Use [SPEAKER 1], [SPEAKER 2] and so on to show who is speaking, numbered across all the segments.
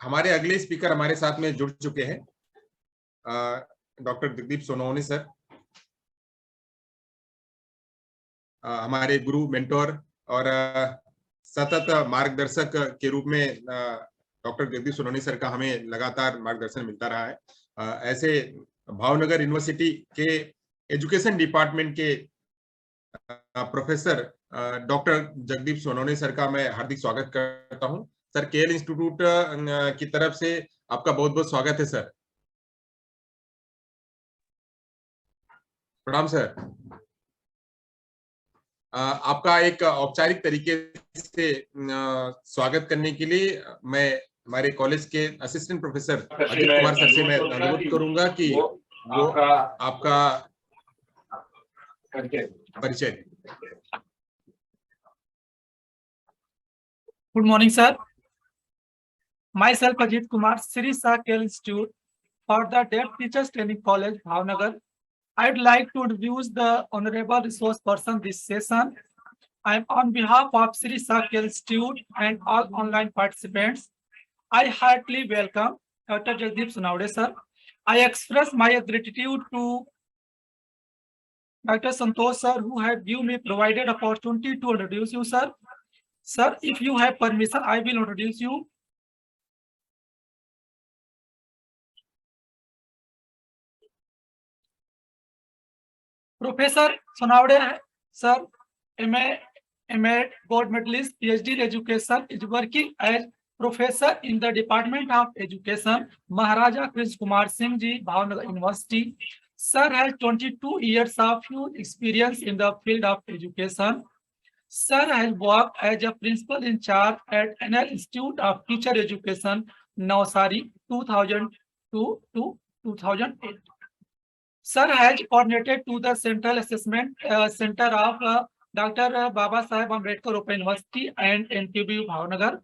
[SPEAKER 1] हमारे अगले स्पीकर हमारे साथ में जुड़ चुके हैं, डॉक्टर जगदीप सोनवणे सर, हमारे गुरु, मेंटोर और सतत मार्गदर्शक के रूप में डॉक्टर जगदीप सोनवणे सर का हमें लगातार मार्गदर्शन मिलता रहा है। ऐसे भावनगर यूनिवर्सिटी के एजुकेशन डिपार्टमेंट के professor doctor Jagdeep Sonawane sir का मैं हार्दिक स्वागत करता हूं। सर, केएल इंस्टीट्यूट की तरफ से आपका बहुत बहुत स्वागत है सर। प्रणाम सर। आपका एक औपचारिक तरीके से स्वागत करने के लिए मैं हमारे कॉलेज के assistant professor Ajit Kumar sir से मैं अनुरोध करूंगा कि वो आपका परिचय।
[SPEAKER 2] Good morning, sir. Myself, Ajit Kumar, Sri Sa KEL Institute for the Deaf Teachers Training College, Bhavnagar. I'd like to introduce the honorable resource person this session. I'm on behalf of Sri Sa KEL Institute and all online participants. I heartily welcome Dr. Jagdeep Sonawde, sir. I express my gratitude to Dr. Santosh, sir, who have given me provided opportunity to introduce you, sir. Sir, if you have permission, I will introduce you. Professor Sonawde, sir, MA, gold medalist, PhD in education, is working as professor in the Department of Education, Maharaja Prince Kumar Singh Ji, Bhavnagar University. Sir has 22 years of huge experience in the field of education. Sir has worked as a principal in charge at NL Institute of Teacher Education, Navsari, 2002 to 2008. Sir has coordinated to the Central Assessment Center of Dr. Baba Saheb Ambedkar Open University and NTB Bhavnagar.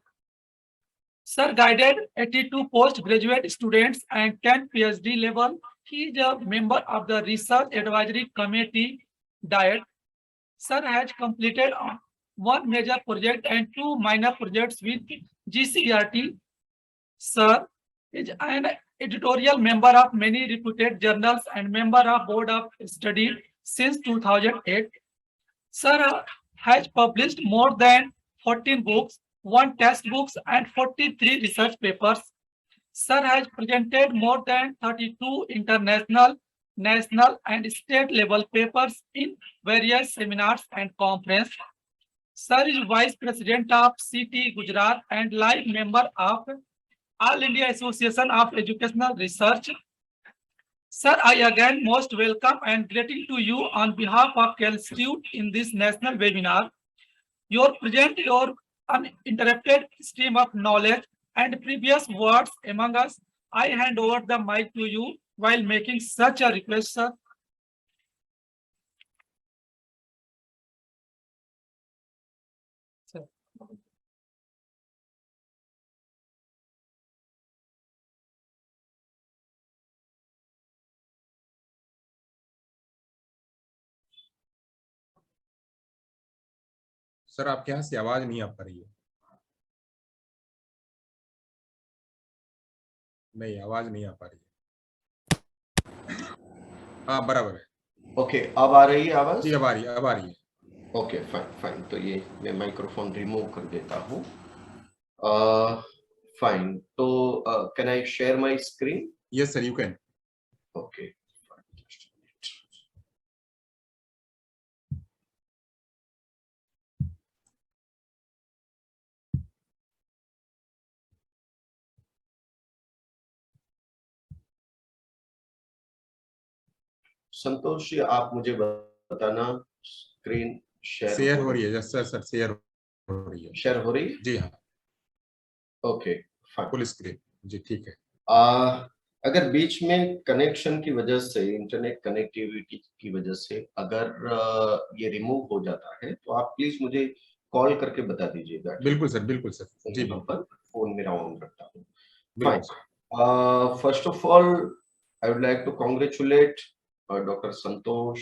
[SPEAKER 2] Sir guided 82 postgraduate students and 10 PhD level. He is a member of the Research Advisory Committee, DIET. Sir has completed one major project and two minor projects with GCERT. Sir is an editorial member of many reputed journals and member of Board of Study since 2008. Sir has published more than 14 books, 1 textbook and 43 research papers. Sir has presented more than 32 international, national and state level papers in various seminars and conferences. Sir is Vice President of CT Gujarat and live member of All India Association of Educational Research. Sir, I again most welcome and greeting to you on behalf of KEL Institute in this national webinar. Your uninterrupted stream of knowledge and previous words among us, I hand over the mic to you while making such a request, sir.
[SPEAKER 1] Sir, आपके यहाँ से आवाज नहीं आ पा रही है। नहीं, आवाज नहीं आ पा रही है। हाँ, बराबर है।
[SPEAKER 3] ओके, अब आ रही है आवाज?
[SPEAKER 1] जी, अब आ रही है।
[SPEAKER 3] Okay, fine. तो ये मैं माइक्रोफोन रिमूव कर देता हूँ। फाइन, तो can I share my screen?
[SPEAKER 1] Yes sir, you can.
[SPEAKER 3] Okay, Santosh ji, आप मुझे बताना स्क्रीन शेयर
[SPEAKER 1] हो रही है? यस सर, शेयर हो रही है।
[SPEAKER 3] शेयर हो रही है?
[SPEAKER 1] जी हाँ।
[SPEAKER 3] Okay, fine.
[SPEAKER 1] फुल स्क्रीन, जी ठीक है।
[SPEAKER 3] अगर बीच में कनेक्शन की वजह से, इंटरनेट कनेक्टिविटी की वजह से अगर ये रिमूव हो जाता है तो आप प्लीज मुझे कॉल करके बता दीजिएगा।
[SPEAKER 1] बिल्कुल सर, बिल्कुल सर। जी,
[SPEAKER 3] पर फोन मेरा ऑन रखता हूँ।
[SPEAKER 1] Fine.
[SPEAKER 3] First of all I would like to congratulate doctor Santosh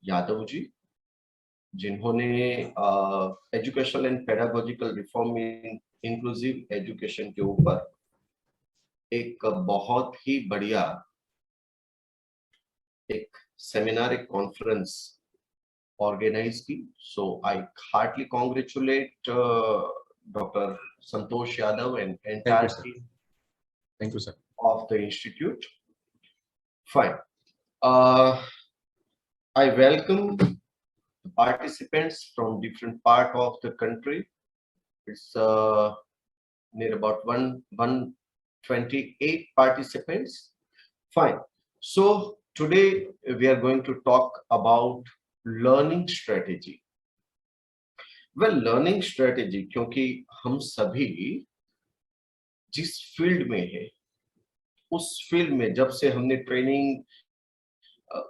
[SPEAKER 3] Yadav ji, जिन्होंने educational and pedagogical reform in inclusive education के ऊपर एक बहुत ही बढ़िया एक सेमिनार, एक कॉन्फ्रेंस ऑर्गेनाइज की। So I heartly congratulate doctor Santosh Yadav and entire team
[SPEAKER 1] thank you sir
[SPEAKER 3] of the institute. Fine. I welcome the participants from different part of the country. It's near about 128 participants. Fine. So today we are going to talk about learning strategy. Well, learning strategy, क्योंकि हम सभी जिस field में है, उस field में जब से हमने ट्रेनिंग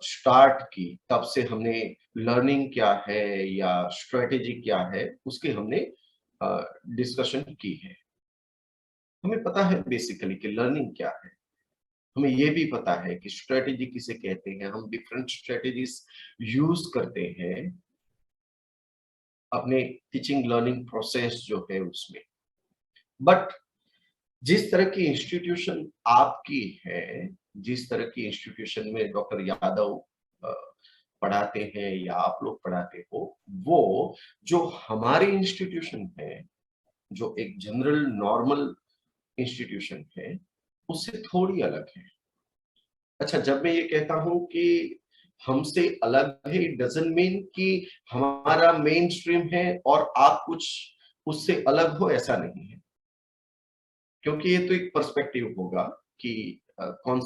[SPEAKER 3] स्टार्ट की, तब से हमने लर्निंग क्या है या स्ट्रेटेजी क्या है उसकी हमने डिस्कशन की है। हमें पता है बेसिकली कि लर्निंग क्या है, हमें ये भी पता है कि स्ट्रेटेजी किसे कहते हैं। हम डिफरेंट स्ट्रेटेजीज यूज करते हैं अपने टीचिंग लर्निंग प्रोसेस जो है उसमें। बट जिस तरह की इंस्टीट्यूशन आपकी है, जिस तरह की इंस्टीट्यूशन में डॉक्टर यादव पढ़ाते हैं या आप लोग पढ़ाते हो, वो जो हमारी इंस्टीट्यूशन है, जो एक जनरल नॉर्मल इंस्टीट्यूशन है, उससे थोड़ी अलग है। अच्छा, जब मैं ये कहता हूं कि हमसे अलग है, इट डजंट मीन कि हमारा मेन स्ट्रीम है और आप कुछ उससे अलग हो, ऐसा नहीं है। क्योंकि ये तो एक पर्सपेक्टिव होगा कि कौन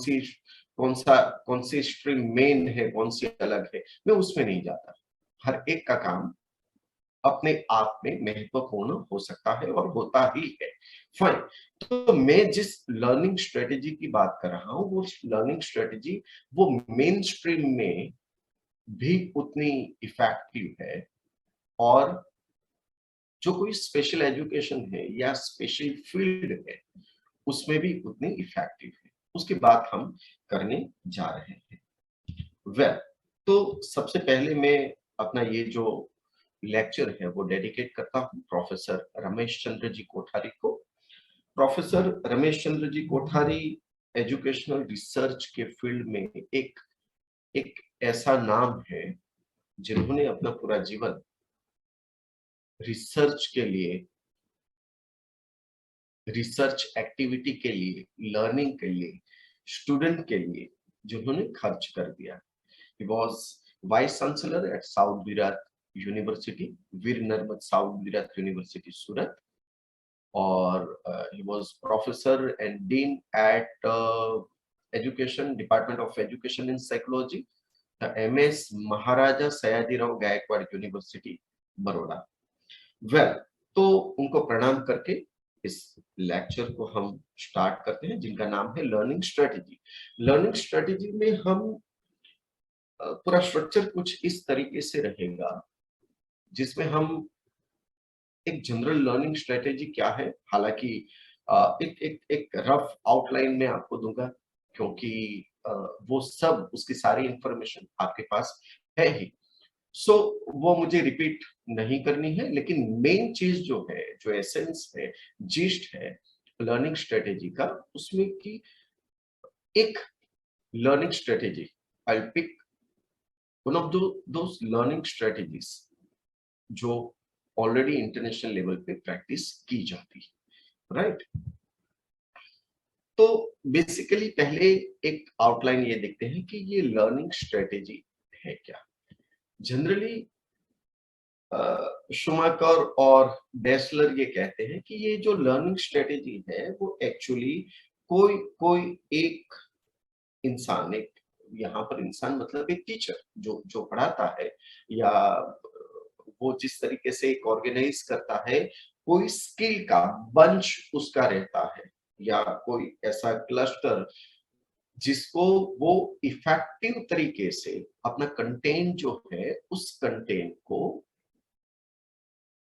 [SPEAKER 3] सी स्ट्रीम मेन है, कौन सी अलग है, मैं उसमें नहीं जाता। हर एक का काम अपने आप में महत्वपूर्ण हो सकता है और होता ही है। फाइन। तो मैं जिस लर्निंग स्ट्रेटेजी की बात कर रहा हूं, वो लर्निंग स्ट्रेटेजी वो मेन स्ट्रीम में भी उतनी इफेक्टिव है और जो कोई स्पेशल एजुकेशन है या स्पेशल फील्ड है उसमें भी उतनी इफेक्टिव है। उसकी बात हम करने जा रहे हैं। वेल, तो सबसे पहले मैं अपना ये जो लेक्चर है वो डेडिकेट करता हूँ प्रोफेसर रमेश चंद्र जी कोठारी को। Professor Ramesh Chandra ji Kothari educational research के फील्ड में एक ऐसा नाम है जिन्होंने अपना पूरा जीवन रिसर्च के लिए, रिसर्च एक्टिविटी के लिए, लर्निंग के लिए, स्टूडेंट के लिए जिन्होंने खर्च कर दिया। He was vice chancellor at South Gujarat University, Veer Narmad South Gujarat University, Surat, और he was professor and dean at Education Department of Education and Psychology, the MS Maharaja Sayajirao Gaikwad University, Baroda. Well, तो उनको प्रणाम करके इस lecture को हम start करते हैं, जिनका नाम है लर्निंग स्ट्रेटेजी। लर्निंग स्ट्रेटेजी में हम पूरा स्ट्रक्चर कुछ इस तरीके से रहेगा जिसमें हम एक जनरल लर्निंग स्ट्रेटेजी क्या है, हालांकि एक रफ आउटलाइन में आपको दूंगा क्योंकि वो सब उसकी सारी इंफॉर्मेशन आपके पास है ही। सो वो मुझे रिपीट नहीं करनी है, लेकिन मेन चीज जो है, जो एसेंस है, जिस्ट है लर्निंग स्ट्रेटेजी का, उसमें की एक learning strategy, I will pick one of those learning strategies जो ऑलरेडी इंटरनेशनल लेवल पे प्रैक्टिस की जाती है, राइट। तो बेसिकली पहले एक आउटलाइन ये देखते हैं कि ये लर्निंग स्ट्रेटेजी है क्या। जनरली शुमाकर और डेसलर ये कहते हैं कि ये जो लर्निंग स्ट्रेटेजी है वो एक्चुअली कोई एक इंसान, एक यहाँ पर इंसान मतलब एक टीचर जो पढ़ाता है, या वो जिस तरीके से एक ऑर्गेनाइज करता है, कोई स्किल का बंच उसका रहता है या कोई ऐसा क्लस्टर जिसको वो इफेक्टिव तरीके से अपना कंटेंट जो है उस कंटेंट को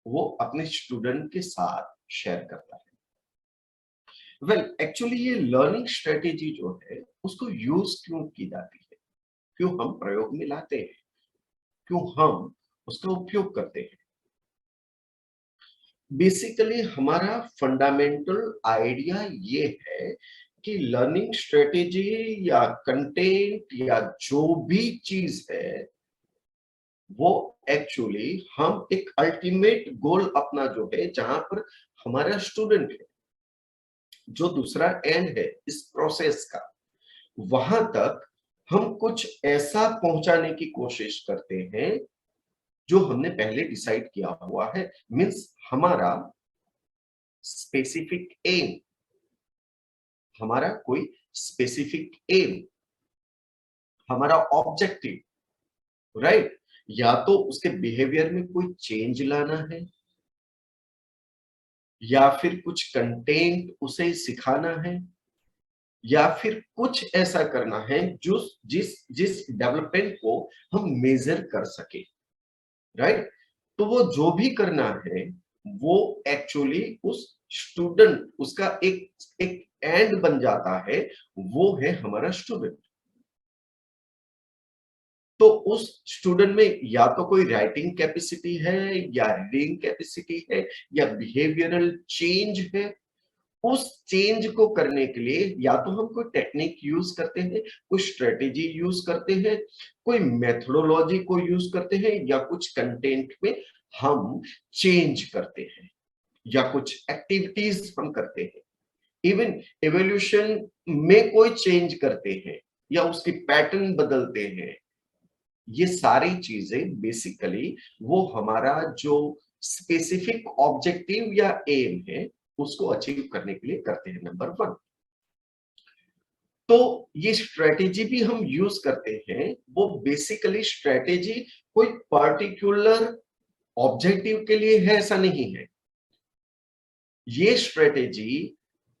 [SPEAKER 3] वो अपने स्टूडेंट के साथ शेयर करता है। वेल, एक्चुअली ये लर्निंग स्ट्रेटेजी जो है उसको यूज क्यों की जाती है, क्यों हम प्रयोग में लाते हैं, क्यों हम उसका उपयोग करते हैं। बेसिकली हमारा फंडामेंटल आइडिया ये है कि लर्निंग स्ट्रेटेजी या कंटेंट या जो भी चीज है वो एक्चुअली हम एक अल्टीमेट गोल अपना जो है, जहां पर हमारा स्टूडेंट है, जो दूसरा एंड है इस प्रोसेस का, वहां तक हम कुछ ऐसा पहुंचाने की कोशिश करते हैं जो हमने पहले डिसाइड किया हुआ है। मींस हमारा स्पेसिफिक एम, हमारा कोई स्पेसिफिक एम, हमारा ऑब्जेक्टिव, राइट? या तो उसके बिहेवियर में कोई चेंज लाना है, या फिर कुछ कंटेंट उसे सिखाना है, या फिर कुछ ऐसा करना है जो जिस जिस डेवलपमेंट को हम मेजर कर सके, राइट? तो वो जो भी करना है वो एक्चुअली उस स्टूडेंट, उसका एक एंड बन जाता है, वो है हमारा स्टूडेंट। तो उस स्टूडेंट में या तो कोई राइटिंग कैपेसिटी है, या रीडिंग कैपेसिटी है, या बिहेवियरल चेंज है। उस चेंज को करने के लिए या तो हम कोई टेक्निक यूज करते हैं, कोई स्ट्रेटेजी यूज करते हैं, कोई मेथोडोलॉजी को यूज करते हैं, या कुछ कंटेंट में हम चेंज करते हैं, या कुछ एक्टिविटीज हम करते हैं, इवन एवोल्यूशन में कोई चेंज करते हैं, या उसकी पैटर्न बदलते हैं। ये सारी चीजें बेसिकली वो हमारा जो स्पेसिफिक ऑब्जेक्टिव या एम है उसको अचीव करने के लिए करते हैं, नंबर 1। तो ये स्ट्रेटेजी भी हम यूज करते हैं, वो बेसिकली स्ट्रेटेजी कोई पर्टिकुलर ऑब्जेक्टिव के लिए है ऐसा नहीं है। ये स्ट्रेटेजी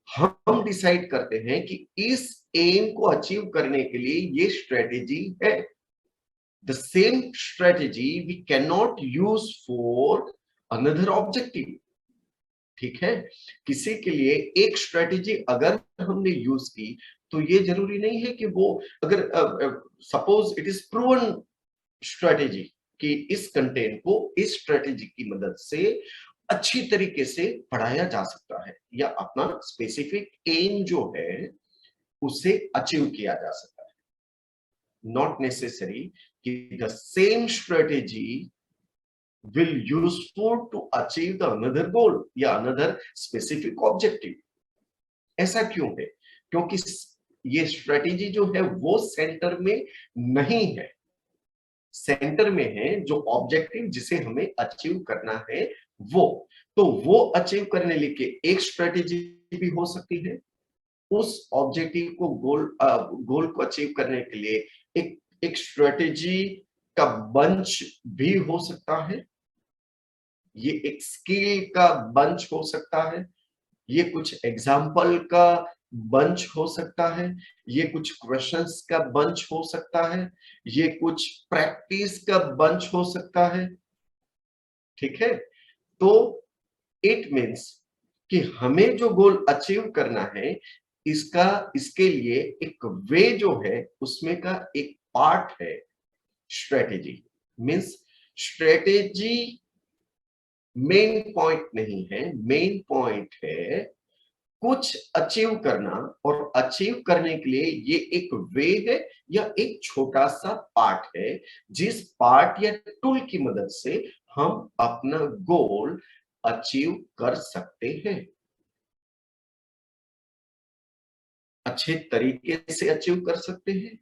[SPEAKER 3] हम डिसाइड करते हैं कि इस एम को अचीव करने के लिए ये स्ट्रेटेजी है। The same strategy we cannot use for another objective। ठीक है, किसी के लिए एक स्ट्रेटेजी अगर हमने यूज की तो ये जरूरी नहीं है कि वो, अगर suppose it is proven strategy कि इस कंटेंट को इस स्ट्रेटेजी की मदद से अच्छी तरीके से पढ़ाया जा सकता है, या अपना स्पेसिफिक एम जो है उसे अचीव किया जा सकता है। नॉट नेसेसरी कि the same strategy will useful to achieve the another goal या another specific objective। ऐसा क्यों है? क्योंकि ये स्ट्रेटेजी जो है वो सेंटर में नहीं है, सेंटर में है जो ऑब्जेक्टिव जिसे हमें अचीव करना है वो। तो वो अचीव करने के लिए एक स्ट्रेटेजी भी हो सकती है, उस ऑब्जेक्टिव को गोल को अचीव करने के लिए एक स्ट्रेटेजी का बंच भी हो सकता है, ये एक स्किल का बंच हो सकता है, ये कुछ एग्जाम्पल का बंच हो सकता है, ये कुछ क्वेश्चंस का बंच हो सकता है, ये कुछ प्रैक्टिस का बंच हो सकता है। ठीक है, तो इट मीन्स कि हमें जो गोल अचीव करना है इसके लिए एक वे जो है उसमें का एक पार्ट है strategy. Means strategy main point नहीं है, मेन पॉइंट है कुछ अचीव करना, और अचीव करने के लिए ये एक वे है या एक छोटा सा पार्ट है जिस पार्ट या टूल की मदद से हम अपना गोल अचीव कर सकते हैं, अच्छे तरीके से अचीव कर सकते हैं,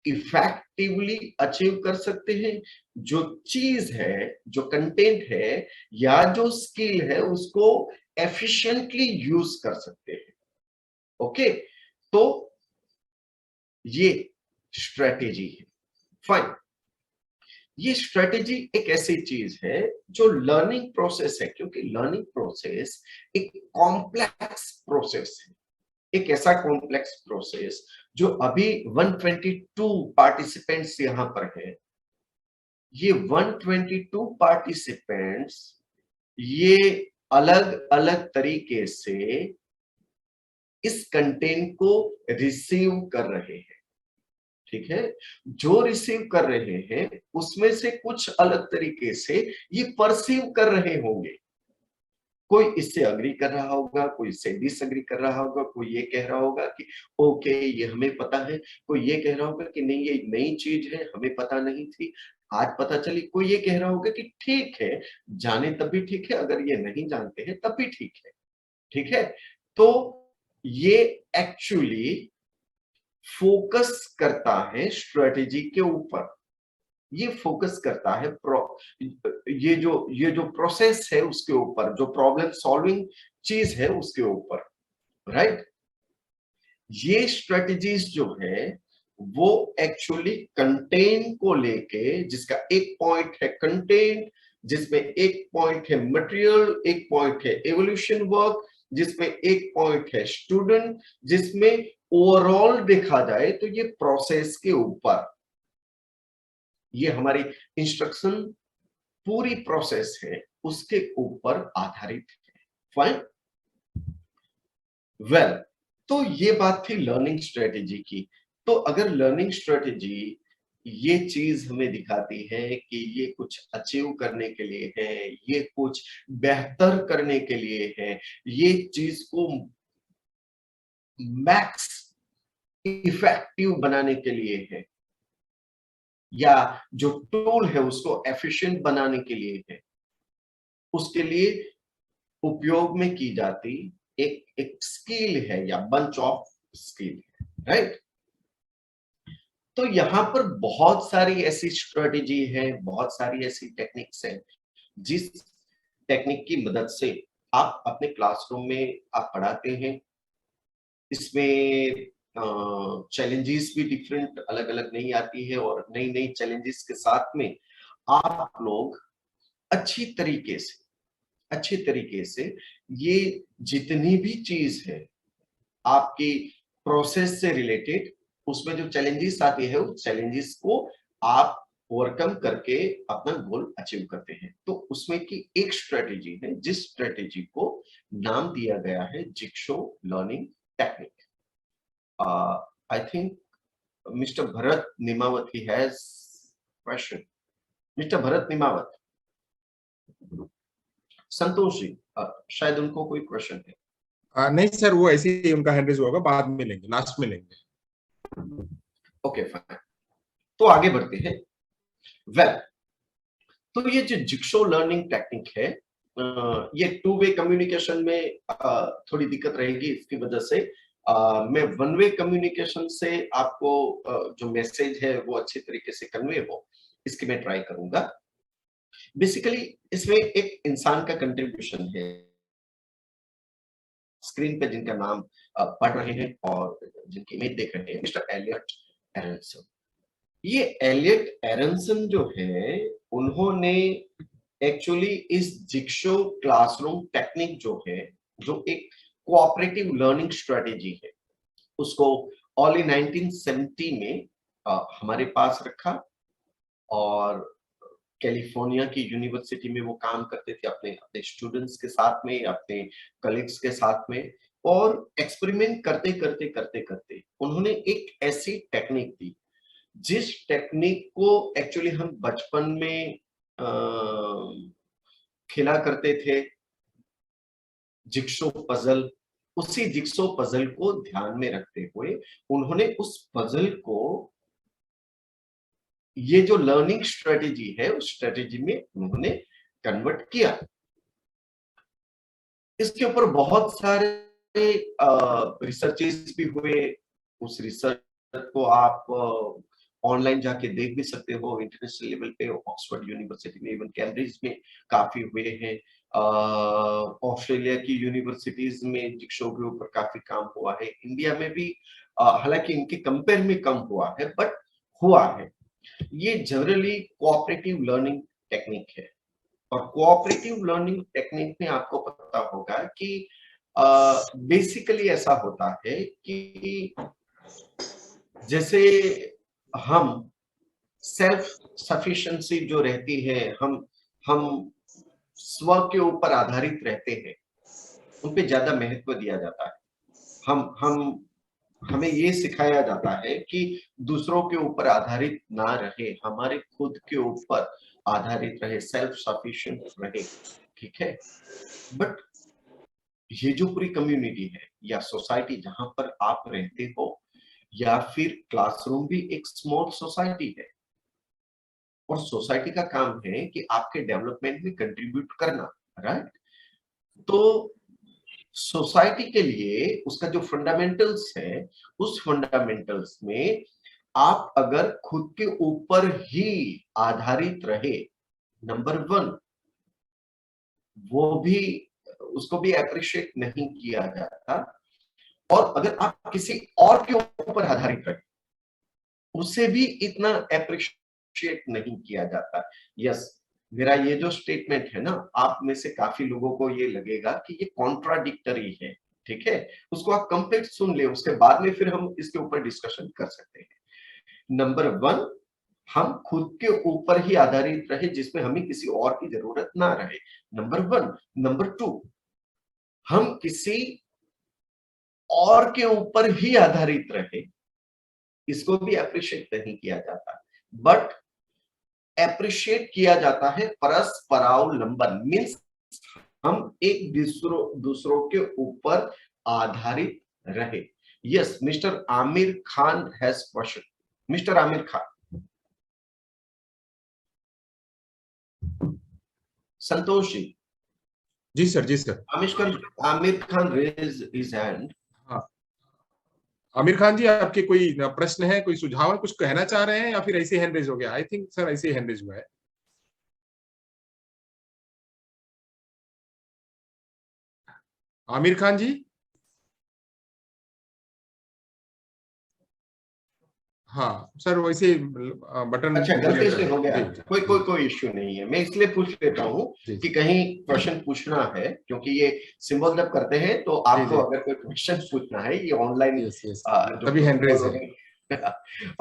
[SPEAKER 3] इफेक्टिवली अचीव कर सकते हैं। जो चीज है, जो कंटेंट है या जो स्किल है उसको एफिशिएंटली यूज कर सकते हैं। ओके, तो ये स्ट्रेटेजी है। फाइन, ये स्ट्रेटेजी एक ऐसी चीज है जो लर्निंग प्रोसेस है, क्योंकि लर्निंग प्रोसेस एक कॉम्प्लेक्स प्रोसेस है, एक ऐसा कॉम्प्लेक्स प्रोसेस जो अभी 122 पार्टिसिपेंट्स यहां पर है। ये 122 पार्टिसिपेंट्स ये अलग अलग तरीके से इस कंटेंट को रिसीव कर रहे हैं। ठीक है, जो रिसीव कर रहे हैं उसमें से कुछ अलग तरीके से ये परसीव कर रहे होंगे। कोई इससे अग्री कर रहा होगा, कोई इससे डिसएग्री कर रहा होगा, कोई ये कह रहा होगा कि ओके ये हमें पता है, कोई ये कह रहा होगा कि नहीं ये नई चीज है, हमें पता नहीं थी, आज पता चली, कोई ये कह रहा होगा कि ठीक है, जाने तब भी ठीक है, अगर ये नहीं जानते हैं तब भी ठीक है। ठीक है, तो ये एक्चुअली फोकस करता है स्ट्रेटेजी के ऊपर, ये फोकस करता है ये जो प्रोसेस है उसके ऊपर, जो प्रॉब्लम सॉल्विंग चीज है उसके ऊपर, राइट। ये स्ट्रेटेजीज जो है वो एक्चुअली कंटेंट को लेके, जिसका एक पॉइंट है कंटेंट, जिसमें एक पॉइंट है मटेरियल, एक पॉइंट है एवोल्यूशन वर्क, जिसमें एक पॉइंट है स्टूडेंट, जिसमें ओवरऑल देखा जाए तो ये प्रोसेस के ऊपर, ये हमारी इंस्ट्रक्शन पूरी प्रोसेस है उसके ऊपर आधारित है। फाइन, वेल, तो ये बात थी लर्निंग स्ट्रेटेजी की। तो अगर लर्निंग स्ट्रेटेजी ये चीज हमें दिखाती है कि ये कुछ अचीव करने के लिए है, ये कुछ बेहतर करने के लिए है, ये चीज को मैक्स इफेक्टिव बनाने के लिए है, या जो टूल है उसको एफिशिएंट बनाने के लिए है, उसके लिए उपयोग में की जाती एक स्किल है या बंच ऑफ स्किल है, राइट। तो यहां पर बहुत सारी ऐसी स्ट्रेटेजी है, बहुत सारी ऐसी टेक्निक्स हैं, जिस टेक्निक की मदद से आप अपने क्लासरूम में आप पढ़ाते हैं। इसमें चैलेंजेस भी डिफरेंट अलग अलग नहीं आती है, और नई नई चैलेंजेस के साथ में आप लोग अच्छी तरीके से ये जितनी भी चीज है आपकी प्रोसेस से रिलेटेड, उसमें जो चैलेंजेस आती है उस चैलेंजेस को आप ओवरकम करके अपना गोल अचीव करते हैं। तो उसमें की एक स्ट्रेटेजी है, जिस स्ट्रेटेजी को नाम दिया गया है jigsaw learning technique. I think Mr. Bharat Nimawat, he has question. Mr. Bharat Nimawat, Santosh ji, शायद उनको कोई क्वेश्चन है।
[SPEAKER 1] नहीं सर, वो ऐसे ही उनका हैंड रेज होगा, बाद में लेंगे, लास्ट में लेंगे।
[SPEAKER 3] ओके फाइन, तो आगे बढ़ते हैं। वेल, तो ये जो जिग्सो लर्निंग टेक्निक है, ये टू वे कम्युनिकेशन में थोड़ी दिक्कत रहेगी, इसकी वजह से मैं वन वे कम्युनिकेशन से आपको जो मैसेज है वो अच्छे तरीके से कन्वे हो, इसकी मैं ट्राई करूंगा। बेसिकली इसमें एक इंसान का कंट्रीब्यूशन है। स्क्रीन पे जिनका नाम पढ़ रहे हैं और जिनकी इमेज देख रहे हैं, मिस्टर एलियट एरनसन। ये एलियट एरनसन जो है, उन्होंने एक्चुअली इस जिग्सो क्लासरूम टेक्निक जो है, जो एक कोऑपरेटिव लर्निंग स्ट्रेटेजी है, उसको अर्ली 1970 में हमारे पास रखा, और कैलिफोर्निया की यूनिवर्सिटी में वो काम करते थे अपने स्टूडेंट्स के साथ में, अपने कलीग्स के साथ में, और एक्सपेरिमेंट करते उन्होंने एक ऐसी टेक्निक दी, जिस टेक्निक को एक्चुअली हम बचपन में खेला करते थे, जिग्सो पजल। उसी जिग्सो पजल को ध्यान में रखते हुए उन्होंने उस पजल को, ये जो लर्निंग स्ट्रेटेजी है, उस स्ट्रेटेजी में उन्होंने कन्वर्ट किया। इसके ऊपर बहुत सारे रिसर्चेस भी हुए। उस रिसर्च को आप ऑनलाइन जाके देख भी सकते हो, इंटरनेशनल लेवल पे ऑक्सफोर्ड यूनिवर्सिटी में, इवन कैम्ब्रिज में काफी हुए हैं। ऑस्ट्रेलिया की यूनिवर्सिटीज में जिग्सो के ऊपर काफी काम हुआ है। इंडिया में भी हालांकि इनके कंपेयर में कम हुआ है, बट हुआ है। ये जनरली कोऑपरेटिव लर्निंग टेक्निक है, और कोऑपरेटिव लर्निंग टेक्निक में आपको पता होगा कि बेसिकली ऐसा होता है कि जैसे हम सेल्फ सफिशिएंसी जो रहती है, हम स्व के ऊपर आधारित रहते हैं, उन पे ज्यादा महत्व दिया जाता है। हमें ये सिखाया जाता है कि दूसरों के ऊपर आधारित ना रहे, हमारे खुद के ऊपर आधारित रहे, सेल्फ सफिशिएंट रहे, ठीक है। बट ये जो पूरी कम्युनिटी है या सोसाइटी जहां पर आप रहते हो, या फिर क्लासरूम भी एक स्मॉल सोसाइटी है, और सोसाइटी का काम है कि आपके डेवलपमेंट में कंट्रीब्यूट करना, राइट? तो सोसाइटी के लिए उसका जो फंडामेंटल्स है, उस फंडामेंटल्स में आप अगर खुद के ऊपर ही आधारित रहे, नंबर 1, वो भी, उसको भी अप्रिशिएट नहीं किया जाता। और अगर आप किसी और के ऊपर आधारित रहे, उसे भी इतना अप्रिशिएट नहीं किया जाता। यस, मेरा ये जो स्टेटमेंट है ना, आप में से काफी लोगों को ये लगेगा कि ये कॉन्ट्राडिक्टरी है, ठीक है? उसको आप कंप्लीट सुन ले, उसके बाद में फिर हम इसके ऊपर डिस्कशन कर सकते हैं। नंबर 1, हम खुद के ऊपर ही आधारित रहे, जिसमें हमें किसी और की जरूरत ना रहे, नंबर 1। नंबर 2, हम किसी और के ऊपर ही आधारित रहे, इसको भी अप्रिशिएट नहीं किया जाता। बट अप्रिशिएट किया जाता है परस्परावलंबन, मीन्स हम एक दूसरों के ऊपर आधारित रहे। Yes, mister Aamir Khan has question. Mister Aamir Khan, Santosh
[SPEAKER 1] ji sir, जी sir.
[SPEAKER 3] Aamir Khan raise his hand.
[SPEAKER 1] हाँ, आमिर खान जी, आपके कोई प्रश्न है, कोई सुझाव है, कुछ कहना चाह रहे हैं, या फिर ऐसे हैंड रेज हो गया? आई थिंक सर ऐसे हैंड रेज हुआ है। आमिर खान जी, हाँ सर, वैसे बटन।
[SPEAKER 3] अच्छा, गलती से हो गया,
[SPEAKER 1] जी,
[SPEAKER 3] कोई इश्यू नहीं है। मैं इसलिए पूछ लेता हूँ कि कहीं क्वेश्चन पूछना है, क्योंकि ये सिंबल जब करते हैं तो आपको अगर कोई क्वेश्चन पूछना है, ये ऑनलाइन
[SPEAKER 1] तभी हैंड रेज है।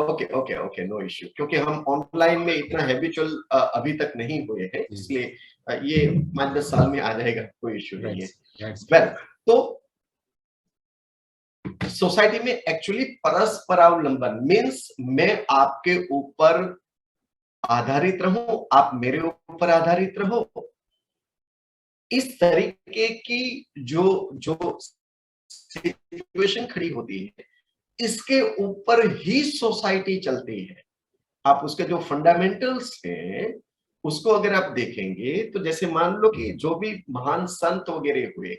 [SPEAKER 3] Okay okay okay, no issue, क्योंकि हम ऑनलाइन में इतना हैबिचुअल अभी तक नहीं हुए हैं, इसलिए ये 5-10 साल में आ जाएगा, कोई इश्यू नहीं है। वेल, तो सोसाइटी में एक्चुअली परस्परावलंबन मीन्स मैं आपके ऊपर आधारित रहूं, आप मेरे ऊपर आधारित रहो। इस तरीके की जो सिचुएशन खड़ी होती है, इसके ऊपर ही सोसाइटी चलती है। आप उसके जो फंडामेंटल्स हैं, उसको अगर आप देखेंगे तो जैसे मान लो कि जो भी महान संत वगैरह हुए,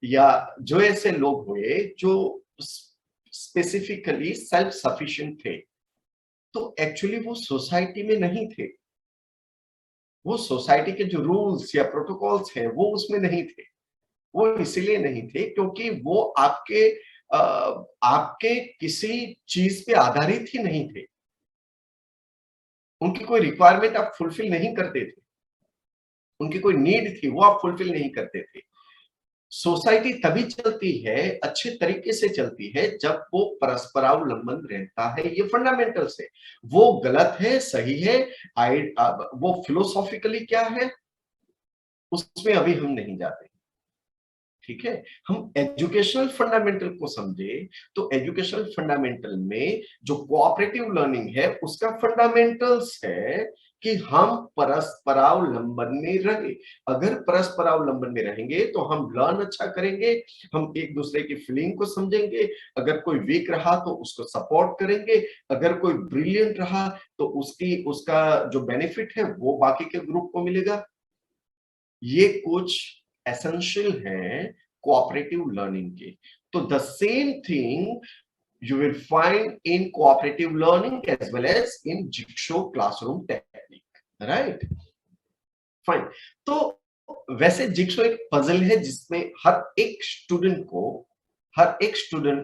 [SPEAKER 3] या जो ऐसे लोग हुए जो स्पेसिफिकली सेल्फ सफिशिएंट थे, तो एक्चुअली वो सोसाइटी में नहीं थे। वो सोसाइटी के जो रूल्स या प्रोटोकॉल्स हैं, वो उसमें नहीं थे। वो इसलिए नहीं थे क्योंकि वो आपके किसी चीज पे आधारित ही नहीं थे। उनकी कोई रिक्वायरमेंट आप फुलफिल नहीं करते थे, उनकी कोई नीड थी, वो आप फुलफिल नहीं करते थे। सोसाइटी तभी चलती है, अच्छे तरीके से चलती है, जब वो परस्परावलंबन रहता है। ये फंडामेंटल्स है। वो गलत है, सही है, वो फिलोसॉफिकली क्या है, उसमें अभी हम नहीं जाते, ठीक है? हम एजुकेशनल फंडामेंटल को समझे, तो एजुकेशनल फंडामेंटल में जो कोऑपरेटिव लर्निंग है, उसका फंडामेंटल्स है कि हम परस्परावलंबन में रहे। अगर परस्परावलंबन में रहेंगे तो हम लर्न अच्छा करेंगे, हम एक दूसरे की फीलिंग को समझेंगे। अगर कोई वीक रहा तो उसको सपोर्ट करेंगे, अगर कोई ब्रिलियंट रहा तो उसका जो बेनिफिट है वो बाकी के ग्रुप को मिलेगा। ये कुछ एसेंशियल है कोऑपरेटिव लर्निंग के। तो the same thing you will find in cooperative learning as well as in Jigsaw classroom technique, right? Fine. तो वैसे जिक्सो एक पजल है जिसमें हर एक स्टूडेंट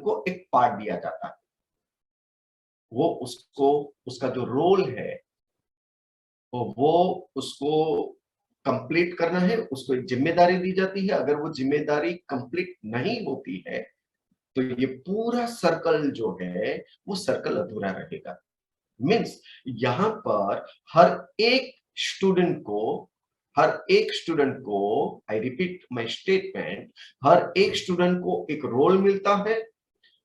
[SPEAKER 3] को एक पार्ट दिया जाता है। वो उसका जो रोल है, वो उसको कंप्लीट करना है, उसको एक जिम्मेदारी दी जाती है। अगर वो जिम्मेदारी कंप्लीट नहीं होती है तो ये पूरा सर्कल जो है वो सर्कल अधूरा रहेगा। मीन्स यहां पर हर एक स्टूडेंट को आई रिपीट माय स्टेटमेंट, हर एक स्टूडेंट को एक रोल मिलता है,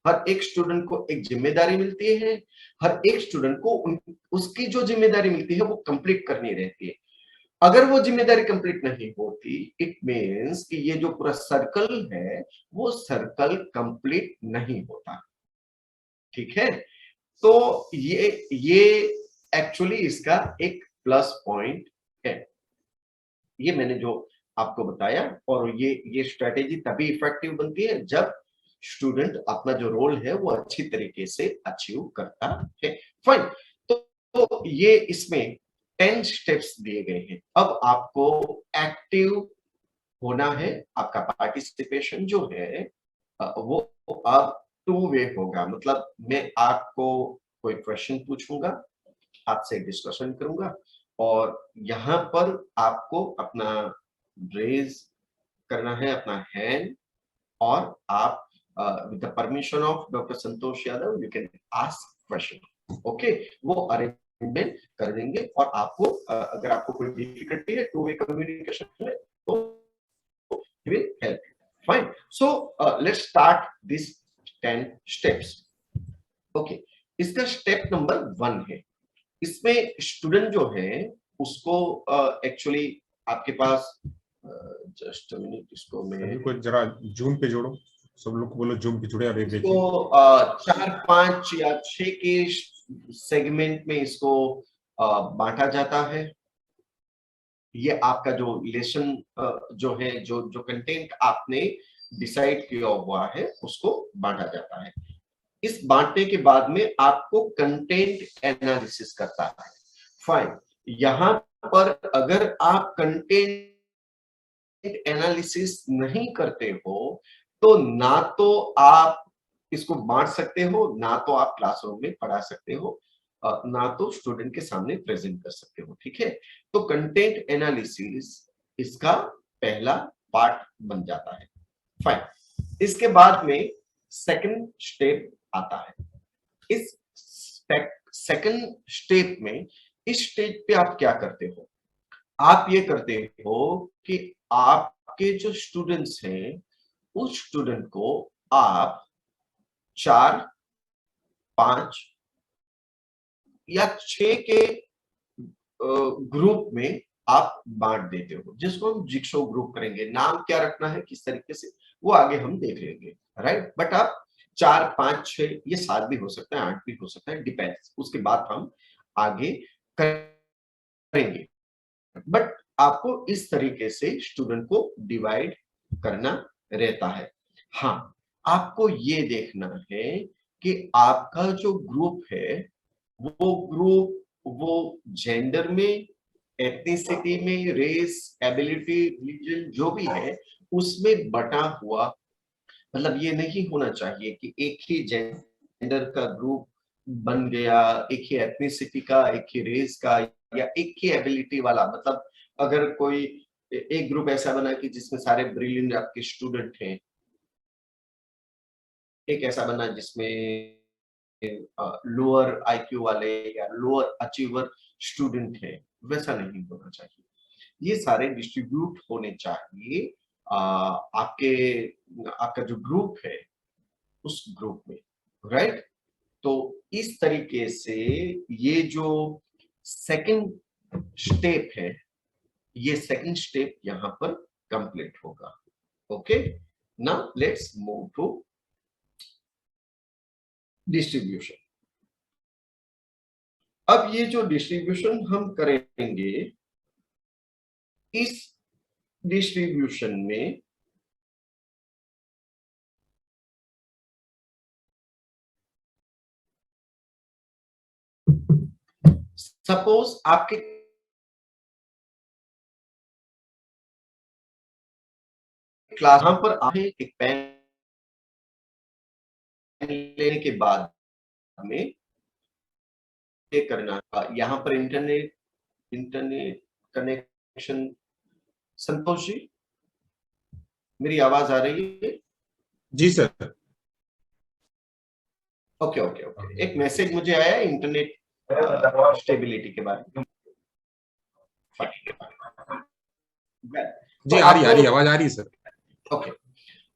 [SPEAKER 3] हर एक स्टूडेंट को एक जिम्मेदारी मिलती है, हर एक स्टूडेंट को उसकी जो जिम्मेदारी मिलती है वो कंप्लीट करनी रहती है। अगर वो जिम्मेदारी कंप्लीट नहीं होती, इट मीन्स कि ये जो पूरा सर्कल है वो सर्कल कंप्लीट नहीं होता। ठीक है, तो ये एक्चुअली इसका एक प्लस पॉइंट है। ये मैंने जो आपको बताया, और ये स्ट्रेटेजी तभी इफेक्टिव बनती है जब स्टूडेंट अपना जो रोल है वो अच्छी तरीके से अचीव करता है। फाइन, तो ये इसमें 10 स्टेप्स दिए गए हैं। अब आपको एक्टिव होना है। आपका पार्टिसिपेशन जो है वो अब 2 वे होगा। मतलब मैं आपको कोई क्वेश्चन पूछूंगा, आपसे डिस्कशन करूंगा, और यहाँ पर आपको अपना रेज करना है, अपना हैंड, और आप with the permission of doctor Santosh Yadav you can ask question. Okay, वो अरेंजमेंट कर देंगे, और आपको अगर आपको कोई डिफिकल्टी है 2 वे कम्युनिकेशन में तो will help. Fine, so let's start this 10 steps. Okay, इसका स्टेप नंबर 1 है। इसमें स्टूडेंट जो है उसको एक्चुअली आपके पास जस्ट मिनट, इसको मैं
[SPEAKER 1] को जरा जूम पे जोड़ो, सब लोग को बोलो जूम पे जुड़े और ये देखिए।
[SPEAKER 3] इसको 4, 5 या 6 के सेगमेंट में इसको बांटा जाता है। ये आपका जो लेसन जो है, जो कंटेंट आपने डिसाइड किया हुआ है उसको बांटा जाता है। इस बांटने के बाद में आपको कंटेंट एनालिसिस करता है। फाइन, यहां पर अगर आप कंटेंट एनालिसिस नहीं करते हो तो ना तो आप इसको बांट सकते हो, ना तो आप क्लासरूम में पढ़ा सकते हो, ना तो स्टूडेंट के सामने प्रेजेंट कर सकते हो। ठीक है, तो कंटेंट एनालिसिस इसका पहला पार्ट बन जाता है। फाइन, इसके बाद में सेकंड स्टेप आता है। इस सेकंड स्टेप में, इस स्टेज पे आप क्या करते हो? आप ये करते हो कि आपके जो स्टूडेंट्स हैं उस स्टूडेंट को आप 4, 5 या 6 के ग्रुप में आप बांट देते हो, जिसको हम जिक्सो ग्रुप करेंगे। नाम क्या रखना है, किस तरीके से, वो आगे हम देख लेंगे। राइट, बट आप 4, 5, 6, ये 7 भी हो सकता है, 8 भी हो सकता है, डिपेंड्स, उसके बाद हम आगे करेंगे। बट आपको इस तरीके से स्टूडेंट को डिवाइड करना रहता है। हाँ, आपको ये देखना है कि आपका जो ग्रुप है वो ग्रुप, वो जेंडर में, एथनिसिटी में, रेस, एबिलिटी, रिलीजन जो भी है उसमें बटा हुआ। मतलब ये नहीं होना चाहिए कि एक ही जेंडर का ग्रुप बन गया, एक ही एथनिसिटी का, एक ही रेस का, या एक ही एबिलिटी वाला। मतलब अगर कोई एक ग्रुप ऐसा बना कि जिसमें सारे ब्रिलियंट आपके स्टूडेंट हैं, एक ऐसा बना जिसमें लोअर आईक्यू वाले या लोअर अचीवर स्टूडेंट है, वैसा नहीं होना चाहिए। ये सारे डिस्ट्रीब्यूट होने चाहिए आपका जो ग्रुप है उस ग्रुप में। राइट, तो इस तरीके से ये जो सेकंड स्टेप है, ये सेकंड स्टेप यहां पर कंप्लीट होगा। Okay, now let's move to distribution. अब ये जो डिस्ट्रीब्यूशन हम करेंगे, इस डिस्ट्रीब्यूशन में सपोज आपके क्लास पर आए, एक पेन लेने के बाद में ये करना, यहाँ पर इंटरनेट कनेक्शन। संतोष जी, मेरी आवाज आ रही है?
[SPEAKER 1] जी सर।
[SPEAKER 3] ओके ओके ओके, एक मैसेज मुझे आया इंटरनेट स्टेबिलिटी के बारे में।
[SPEAKER 1] जी, आ रही आवाज आ रही है सर।
[SPEAKER 3] ओके,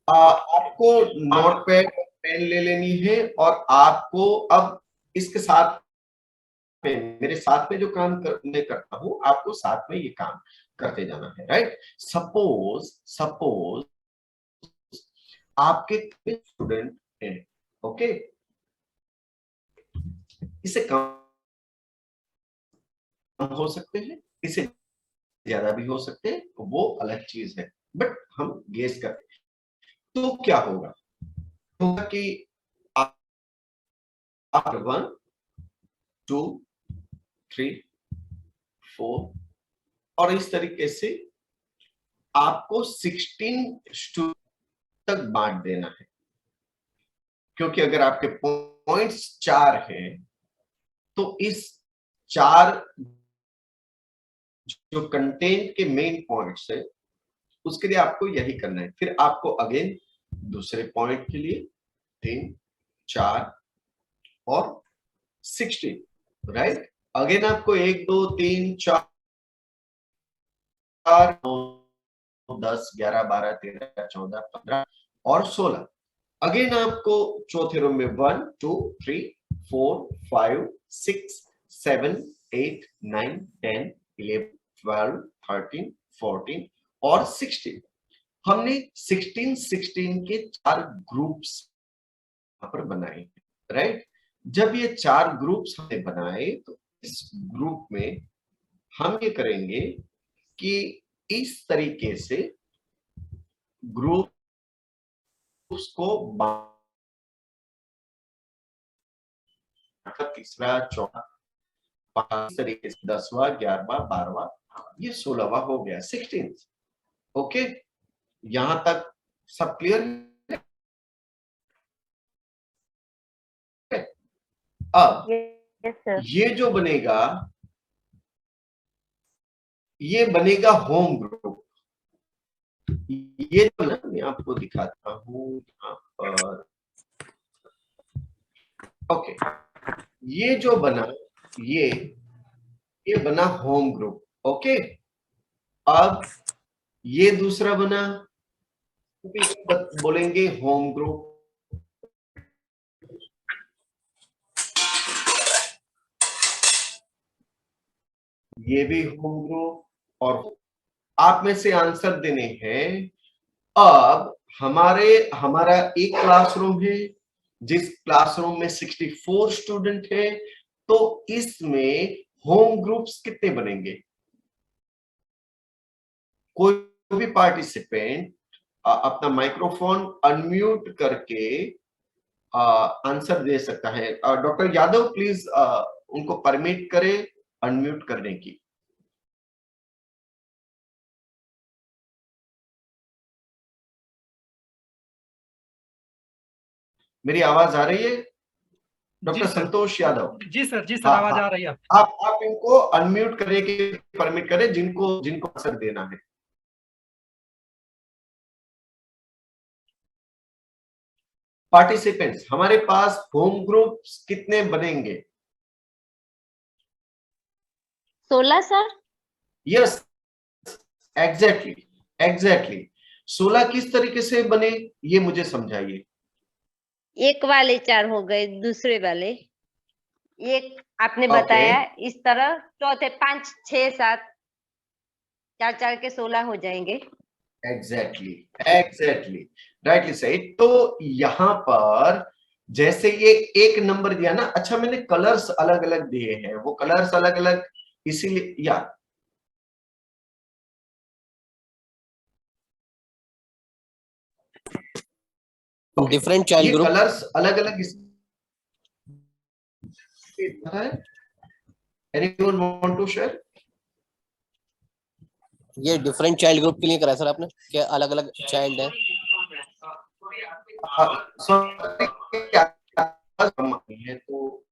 [SPEAKER 3] आपको नोटपैड पेन ले लेनी है, और आपको अब इसके साथ में, मेरे साथ में जो काम मैं करता हूं, आपको साथ में ये काम करते जाना है, राइट। सपोज आपके स्टूडेंट हैं, ओके, इसे कम हो सकते हैं, इसे ज्यादा भी हो सकते हैं, वो अलग चीज है, बट हम गेस करते हैं। तो क्या होगा कि आफ्टर 1 2 3 4 और इस तरीके से आपको 16 स्टूडेंट तक बांट देना है, क्योंकि अगर आपके पॉइंट्स 4 हैं तो इस 4 जो कंटेंट के मेन पॉइंट्स है उसके लिए आपको यही करना है। फिर आपको अगेन दूसरे पॉइंट के लिए 3 4 और 16, राइट। अगेन आपको 1 2 3 4 10 11 12 13 14 15 और 16। अगेन आपको चौथे रूम में 1 2 3 4 5 6 7 8 9 10 11 12 13 14 और 16। हमने 16 के 4 ग्रुप्स यहाँ पर बनाए, राइट। जब ये 4 ग्रुप्स हमने बनाए तो इस ग्रुप में हम ये करेंगे कि इस तरीके से ग्रुप्स को तीसरा चौथा इस तरीके से 10वां 11वां 12वां ये 16वां हो गया 16। ओके, यहां तक सब क्लियर है? अब ये जो बनेगा ये बनेगा होम ग्रुप। ये जो ना मैं आपको दिखाता हूं यहाँ पर, ओके, ये जो बना ये बना होम ग्रुप, ओके। अब ये दूसरा बना, बोलेंगे होम ग्रुप। ये भी होम ग्रुप। और आप में से आंसर देने हैं। अब हमारा एक क्लासरूम है, जिस क्लासरूम में 64 स्टूडेंट है, तो इसमें होम ग्रुप्स कितने बनेंगे? कोई भी पार्टिसिपेंट अपना माइक्रोफोन अनम्यूट करके आंसर दे सकता है। डॉक्टर यादव प्लीज उनको परमिट करें अनम्यूट करने की। मेरी आवाज आ रही है डॉक्टर संतोष यादव?
[SPEAKER 2] जी सर आवाज आ रही है।
[SPEAKER 3] आप इनको अनम्यूट करने की परमिट करें जिनको आंसर देना है। पार्टिसिपेंट्स, हमारे पास होम ग्रुप्स कितने बनेंगे?
[SPEAKER 4] 16 सर।
[SPEAKER 3] यस, एग्जैक्टली 16 किस तरीके से बने ये मुझे समझाइए।
[SPEAKER 4] एक वाले 4 हो गए, दूसरे वाले एक आपने बताया इस तरह, चौथे 5 6 7 4 के 16 हो जाएंगे।
[SPEAKER 3] एग्जैक्टली राइटली सही। तो यहां पर जैसे ये एक नंबर दिया ना, अच्छा मैंने कलर्स अलग अलग दिए हैं, वो कलर्स अलग अलग इसीलिए यार
[SPEAKER 5] डिफरेंट चाइल्ड ग्रुप,
[SPEAKER 3] कलर्स अलग अलग एनीवन वांट टू शेयर?
[SPEAKER 5] ये डिफरेंट चाइल्ड ग्रुप के लिए करा सर आपने, क्या अलग अलग चाइल्ड है?
[SPEAKER 3] तो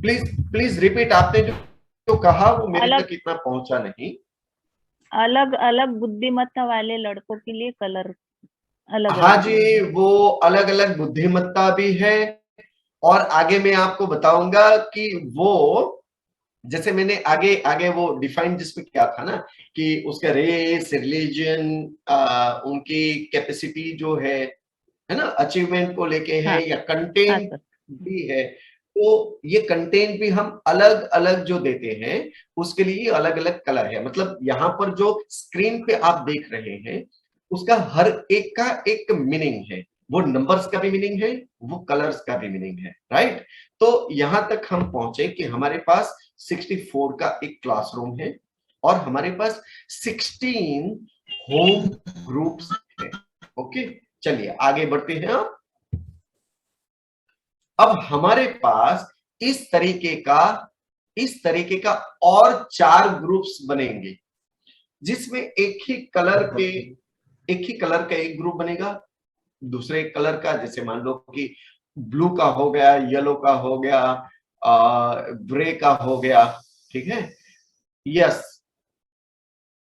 [SPEAKER 3] प्लीज रिपीट, आपने जो कहा वो मेरे तक इतना पहुंचा नहीं।
[SPEAKER 6] अलग अलग बुद्धिमत्ता वाले लड़कों के लिए कलर अलग।
[SPEAKER 3] हाँ जी, वो अलग अलग बुद्धिमत्ता भी है, और आगे मैं आपको बताऊंगा कि वो जैसे मैंने आगे आगे वो डिफाइन जिसमें किया था ना कि उसका रेस, रिलीजन, उनकी कैपेसिटी जो है ना, अचीवमेंट को लेके है,
[SPEAKER 6] हाँ,
[SPEAKER 3] या
[SPEAKER 6] हाँ
[SPEAKER 3] कंटेंट
[SPEAKER 6] सर।
[SPEAKER 3] भी है, तो ये कंटेंट भी हम अलग अलग जो देते हैं उसके लिए अलग अलग कलर है। मतलब यहाँ पर जो स्क्रीन पे आप देख रहे हैं उसका हर एक का एक मीनिंग है, वो नंबर्स का भी मीनिंग है, वो कलर्स का भी मीनिंग है, राइट। तो यहां तक हम पहुंचे कि हमारे पास 64 का एक क्लासरूम है और हमारे पास 16 होम ग्रुप्स है। ओके, चलिए आगे बढ़ते हैं। अब हमारे पास इस तरीके का और 4 ग्रुप्स बनेंगे, जिसमें एक ही कलर का एक ग्रुप बनेगा, दूसरे कलर का, जैसे मान लो कि ब्लू का हो गया, येलो का हो गया, ग्रे का हो गया, ठीक है। Yes,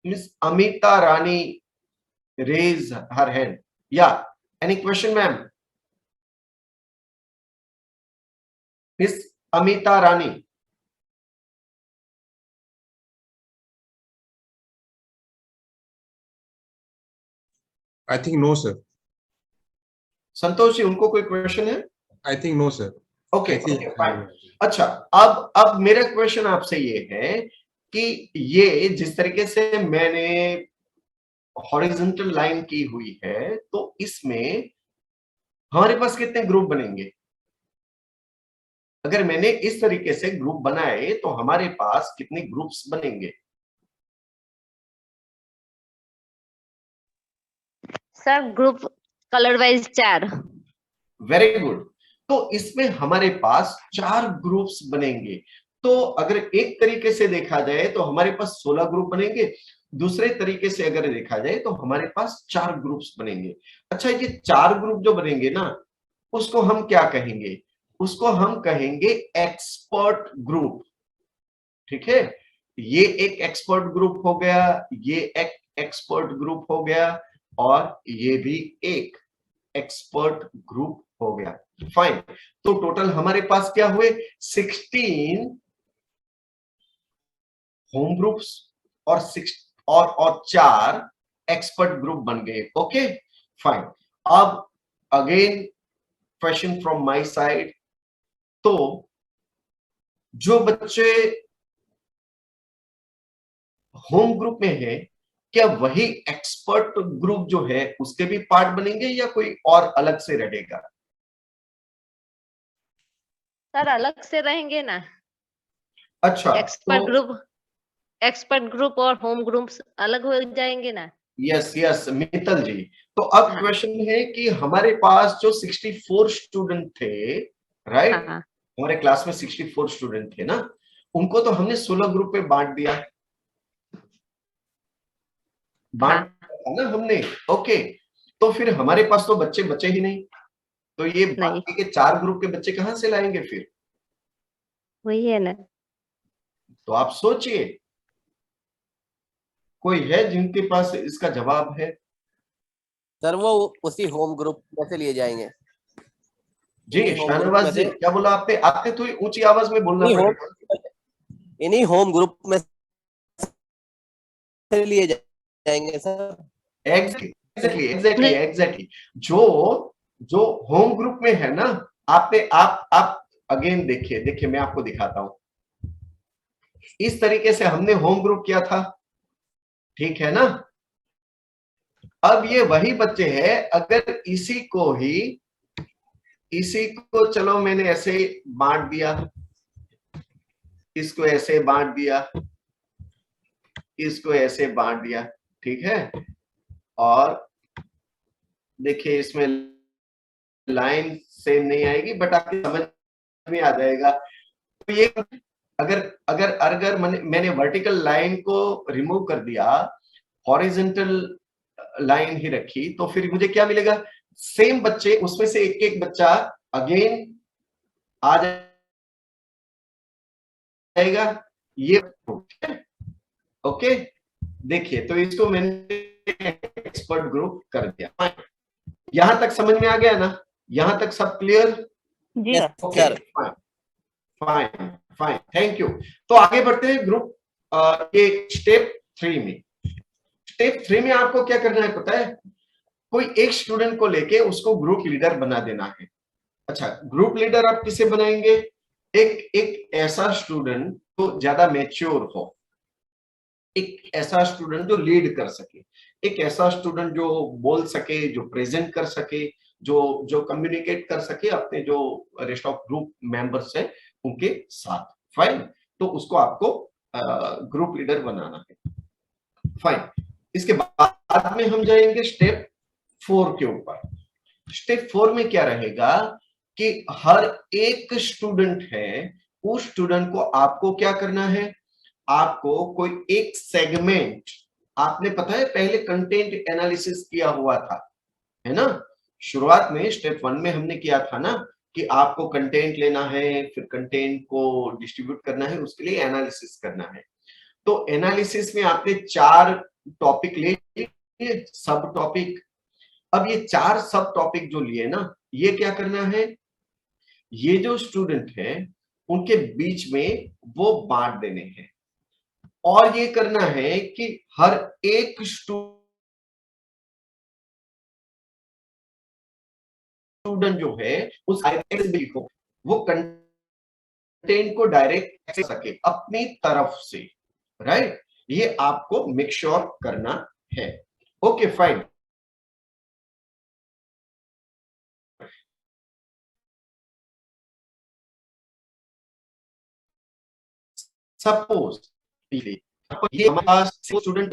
[SPEAKER 3] miss Amita Rani raise her hand. या any question ma'am? Miss Amita Rani.
[SPEAKER 1] I think no sir.
[SPEAKER 3] Santosh ji, उनको कोई क्वेश्चन है?
[SPEAKER 1] I think no sir.
[SPEAKER 3] Okay, fine. अच्छा, अब मेरा क्वेश्चन आपसे ये है कि ये जिस तरीके से मैंने हॉरिजॉन्टल लाइन की हुई है, तो इसमें हमारे पास कितने ग्रुप बनेंगे? अगर मैंने इस तरीके से ग्रुप बनाए तो हमारे पास कितने ग्रुप्स बनेंगे?
[SPEAKER 4] Sir group colour wise 4।
[SPEAKER 3] Very good. तो इसमें हमारे पास 4 ग्रुप्स बनेंगे। तो अगर एक तरीके से देखा जाए तो हमारे पास 16 ग्रुप बनेंगे, दूसरे तरीके से अगर देखा जाए तो हमारे पास 4 ग्रुप्स बनेंगे। अच्छा, ये 4 ग्रुप जो बनेंगे ना, उसको हम क्या कहेंगे? उसको हम कहेंगे एक्सपर्ट ग्रुप, ठीक है। ये एक एक्सपर्ट ग्रुप हो गया, ये एक एक्सपर्ट ग्रुप हो गया, और ये भी एक एक्सपर्ट ग्रुप हो गया। फाइन। तो टोटल हमारे पास क्या हुए? 16 होम ग्रुप्स और 4 एक्सपर्ट ग्रुप बन गए। Okay, fine. अब again question from my side. तो जो बच्चे होम ग्रुप में है, क्या वही एक्सपर्ट ग्रुप जो है उसके भी पार्ट बनेंगे या कोई और अलग से रहेगा?
[SPEAKER 4] सर अलग से रहेंगे ना।
[SPEAKER 3] अच्छा,
[SPEAKER 4] एक्सपर्ट ग्रुप और होम ग्रुप्स अलग हो जाएंगे ना।
[SPEAKER 3] यस मित्तल जी। तो अब
[SPEAKER 4] हाँ।
[SPEAKER 3] क्वेश्चन है कि हमारे पास जो 64 स्टूडेंट थे, राइट,
[SPEAKER 4] हाँ।
[SPEAKER 3] हमारे क्लास में 64 स्टूडेंट थे ना, उनको तो हमने 16 ग्रुप में बांट दिया ना हमने। ओके, तो फिर हमारे पास तो बच्चे बचे ही नहीं, तो ये बाकी के 4 ग्रुप के बच्चे कहां से लाएंगे फिर?
[SPEAKER 4] वही है ना।
[SPEAKER 3] तो आप सोचिए, कोई है जिनके पास इसका जवाब है?
[SPEAKER 5] सर वो उसी होम ग्रुप में से लिए जाएंगे।
[SPEAKER 3] जी शाहनवाज जी, क्या बोला आपने? आपने थोड़ी ऊंची आवाज में बोलना पड़ेगा।
[SPEAKER 5] इन्हीं होम ग्रुप में से लिए जाएंगे सर।
[SPEAKER 3] एग्जैक्टली। जो होम ग्रुप में है ना, आप अगेन देखिए मैं आपको दिखाता हूं। इस तरीके से हमने होम ग्रुप किया था, ठीक है ना। अब ये वही बच्चे हैं, अगर इसी को चलो मैंने ऐसे बांट दिया, इसको ऐसे बांट दिया, इसको ऐसे बांट दिया, ठीक है। और देखिए इसमें लाइन सेम नहीं आएगी, बट आपकी समझ में आ जाएगा। तो ये अगर अगर अगर मैंने वर्टिकल लाइन को रिमूव कर दिया, हॉरिजॉन्टल लाइन ही रखी, तो फिर मुझे क्या मिलेगा? सेम बच्चे, उसमें से एक एक बच्चा अगेन आ जाएगा। ये ओके, देखिए तो इसको मैंने एक्सपर्ट ग्रुप कर दिया। यहां तक समझ में आ गया ना? यहां तक सब क्लियर?
[SPEAKER 6] जी
[SPEAKER 3] okay, fine. Fine, thank you. तो आगे बढ़ते हैं ग्रुप ये स्टेप 3 में। स्टेप 3 में आपको क्या करना है पता है? कोई एक स्टूडेंट को लेके उसको ग्रुप लीडर बना देना है। अच्छा, ग्रुप लीडर आप किसे बनाएंगे? एक ऐसा स्टूडेंट जो ज्यादा मैच्योर हो, एक ऐसा स्टूडेंट जो लीड कर सके, एक ऐसा स्टूडेंट जो बोल सके, जो प्रेजेंट कर सके, जो कम्युनिकेट कर सके अपने जो रेस्ट ऑफ ग्रुप मेंबर्स है उनके साथ। फाइन, तो उसको आपको ग्रुप लीडर बनाना है। फाइन, इसके बाद में हम जाएंगे स्टेप 4 के ऊपर। स्टेप 4 में क्या रहेगा कि हर एक स्टूडेंट है, उस स्टूडेंट को आपको क्या करना है? आपको कोई एक सेगमेंट, आपने पता है पहले कंटेंट एनालिसिस किया हुआ था, है ना? शुरुआत में स्टेप 1 में हमने किया था ना कि आपको कंटेंट लेना है, फिर कंटेंट को डिस्ट्रीब्यूट करना है, उसके लिए एनालिसिस करना है। तो एनालिसिस में आपने 4 टॉपिक ले लिए, सब टॉपिक। अब ये 4 सब टॉपिक जो लिए ना, ये क्या करना है? ये जो स्टूडेंट है उनके बीच में वो बांट देने हैं, और ये करना है कि हर एक स्टूडेंट जो है उस को वो कंटेंट को डायरेक्ट एक्सेस सके अपनी तरफ से, राइट? ये आपको मेक श्योर करना है। Okay fine. सपोज ये हमारे पास स्टूडेंट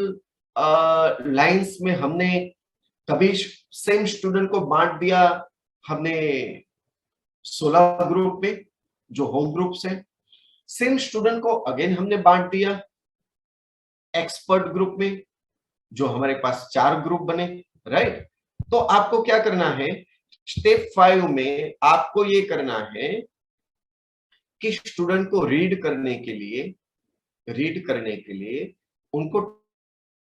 [SPEAKER 3] लाइंस में हमने कभी सेम स्टूडेंट को बांट दिया, हमने 16 ग्रुप में जो होम ग्रुप्स हैं। सेम स्टूडेंट को अगेन हमने बांट दिया एक्सपर्ट ग्रुप में, जो हमारे पास 4 ग्रुप बने, राइट? तो आपको क्या करना है? स्टेप 5 में आपको ये करना है कि स्टूडेंट को रीड करने के लिए उनको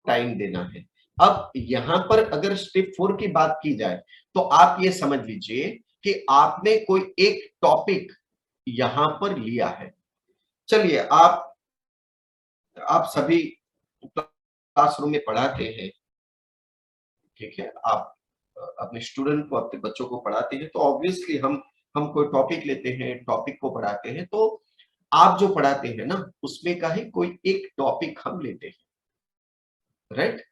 [SPEAKER 3] टाइम देना है। अब यहां पर अगर स्टेप 4 की बात की जाए तो आप ये समझ लीजिए कि आपने कोई एक टॉपिक यहां पर लिया है। चलिए, आप सभी क्लासरूम में पढ़ाते हैं, ठीक है? आप अपने स्टूडेंट को, अपने बच्चों को पढ़ाते हैं, तो ऑब्वियसली हम कोई टॉपिक लेते हैं, टॉपिक को पढ़ाते हैं, तो आप जो पढ़ाते हैं ना उसमें का ही कोई एक टॉपिक हम लेते हैं, राइट?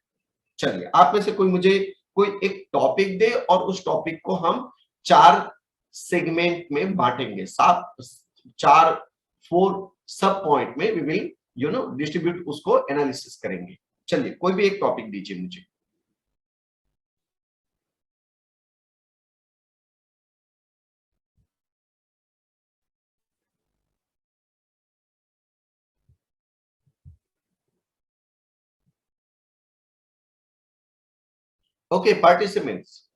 [SPEAKER 3] चलिए, आप में से कोई मुझे कोई एक टॉपिक दे और उस टॉपिक को हम 4 सेगमेंट में बांटेंगे, 4 सब पॉइंट में वी विल डिस्ट्रीब्यूट, उसको एनालिसिस करेंगे। चलिए, कोई भी एक टॉपिक दीजिए मुझे। ओके, पार्टिसिपेंट्स,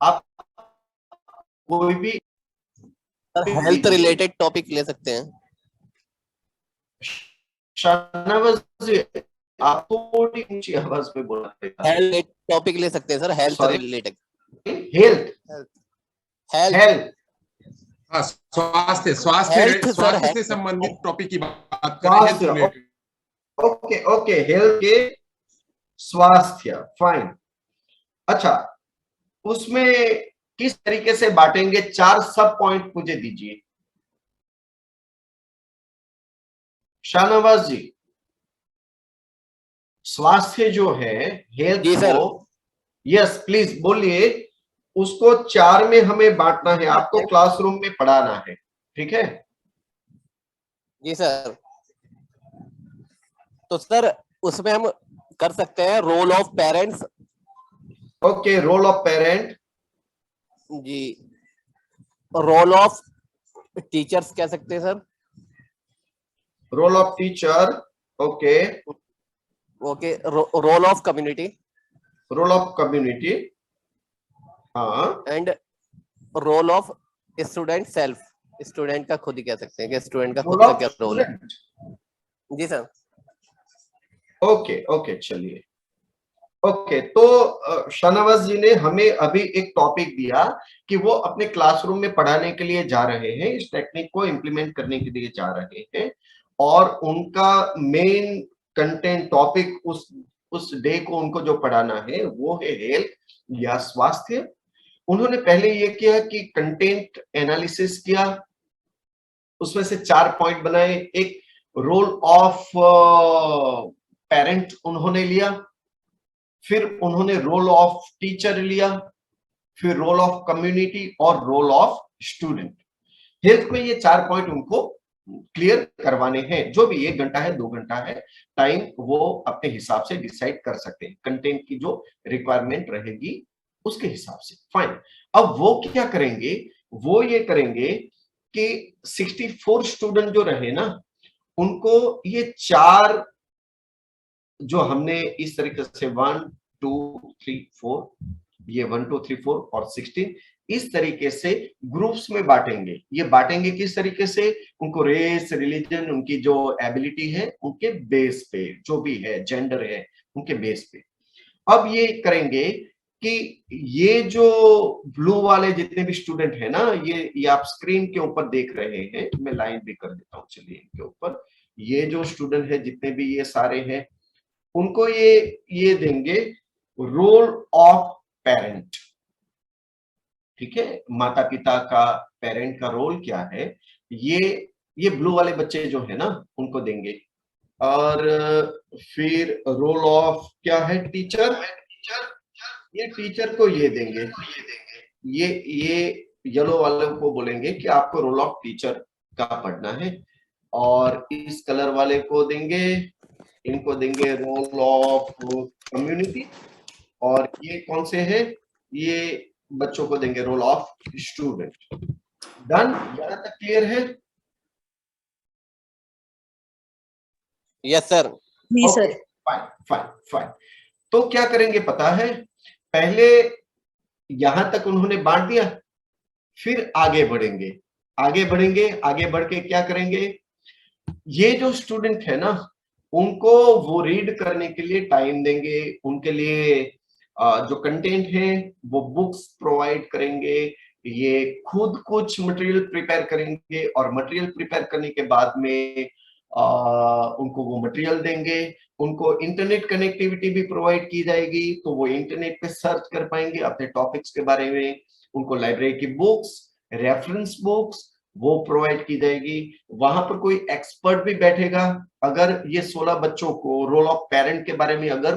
[SPEAKER 3] आप कोई भी
[SPEAKER 5] हेल्थ रिलेटेड टॉपिक ले सकते हैं।
[SPEAKER 3] शाहनवाज जी, आपको थोड़ी ऊंची आवाज में बोलना पड़ेगा।
[SPEAKER 5] हेल्थ टॉपिक ले सकते हैं सर, हेल्थ रिलेटेड।
[SPEAKER 3] हेल्थ
[SPEAKER 1] हाँ, स्वास्थ्य से संबंधित टॉपिक की बात करें, हेल्थ रिलेटेड।
[SPEAKER 3] ओके, हेल्थ के स्वास्थ्य, फाइन। अच्छा, उसमें किस तरीके से बांटेंगे? 4 सब पॉइंट मुझे दीजिए। शाहनवाज जी, स्वास्थ्य जो है हेल्थ को, यस प्लीज बोलिए, उसको 4 में हमें बांटना है, आपको क्लासरूम में पढ़ाना है, ठीक है?
[SPEAKER 5] जी सर। तो सर उसमें हम कर सकते हैं role of parents.
[SPEAKER 3] Okay, role of parent
[SPEAKER 5] जी। रोल ऑफ टीचर्स कह सकते हैं sir.
[SPEAKER 3] Role of teacher, okay.
[SPEAKER 5] Okay, role of community.
[SPEAKER 3] Role of community, हाँ।
[SPEAKER 5] And role of student self. Student का खुद ही कह सकते हैं कि स्टूडेंट का खुद का क्या रोल है। जी सर।
[SPEAKER 3] ओके, चलिए, ओके, तो शाहनवाज जी ने हमें अभी एक टॉपिक दिया कि वो अपने क्लासरूम में पढ़ाने के लिए जा रहे हैं, इस टेक्निक को इम्प्लीमेंट करने के लिए जा रहे हैं, और उनका मेन कंटेंट टॉपिक उस डे को उनको जो पढ़ाना है वो है हेल्थ या स्वास्थ्य। उन्होंने पहले ये किया कि कंटेंट एनालिसिस किया, उसमें से 4 पॉइंट बनाए। एक रोल ऑफ पेरेंट उन्होंने लिया, फिर उन्होंने रोल ऑफ टीचर लिया, फिर रोल ऑफ कम्युनिटी और रोल ऑफ स्टूडेंट। हेल्थ में ये 4 पॉइंट उनको क्लियर करवाने हैं। जो भी 1 घंटा है 2 घंटा है टाइम, वो अपने हिसाब से डिसाइड कर सकते हैं, कंटेंट की जो रिक्वायरमेंट रहेगी उसके हिसाब से। फाइन, अब वो क्या करेंगे, वो ये करेंगे कि 64 स्टूडेंट जो रहे ना, उनको ये 4 जो हमने इस तरीके से 1 2 3 4, ये 1 2 3 4 और 16 इस तरीके से ग्रुप्स में बांटेंगे। ये बांटेंगे किस तरीके से, उनको रेस, रिलीजन, उनकी जो एबिलिटी है उनके बेस पे, जो भी है जेंडर है उनके बेस पे। अब ये करेंगे कि ये जो ब्लू वाले जितने भी स्टूडेंट है ना, ये आप स्क्रीन के ऊपर देख रहे हैं, मैं लाइन भी कर देता हूं, चलिए इनके ऊपर, ये जो स्टूडेंट है जितने भी ये सारे हैं, उनको ये देंगे रोल ऑफ पेरेंट। ठीक है, माता पिता का, पेरेंट का रोल क्या है, ये ब्लू वाले बच्चे जो है ना उनको देंगे। और फिर रोल ऑफ क्या है, टीचर, ये टीचर को ये देंगे। ये येलो वाले को बोलेंगे कि आपको रोल ऑफ टीचर का पढ़ना है। और इस कलर वाले को देंगे, इनको देंगे रोल ऑफ कम्युनिटी। और ये कौन से हैं, ये बच्चों को देंगे रोल ऑफ स्टूडेंट। डन, यहाँ तक क्लियर है?
[SPEAKER 5] Yes sir.
[SPEAKER 3] Okay, fine fine fine. तो क्या करेंगे पता है, पहले यहां तक उन्होंने बांट दिया, फिर आगे बढ़ेंगे, आगे बढ़ेंगे, आगे बढ़ के क्या करेंगे, ये जो स्टूडेंट है ना उनको वो रीड करने के लिए टाइम देंगे, उनके लिए जो कंटेंट है वो बुक्स प्रोवाइड करेंगे, ये खुद कुछ मटेरियल प्रिपेयर करेंगे, और मटेरियल प्रिपेयर करने के बाद में उनको वो मटेरियल देंगे। उनको इंटरनेट कनेक्टिविटी भी प्रोवाइड की जाएगी, तो वो इंटरनेट पे सर्च कर पाएंगे अपने टॉपिक्स के बारे में। उनको लाइब्रेरी की बुक्स, रेफरेंस बुक्स वो प्रोवाइड की जाएगी। वहां पर कोई एक्सपर्ट भी बैठेगा, अगर ये 16 बच्चों को रोल ऑफ पेरेंट के बारे में अगर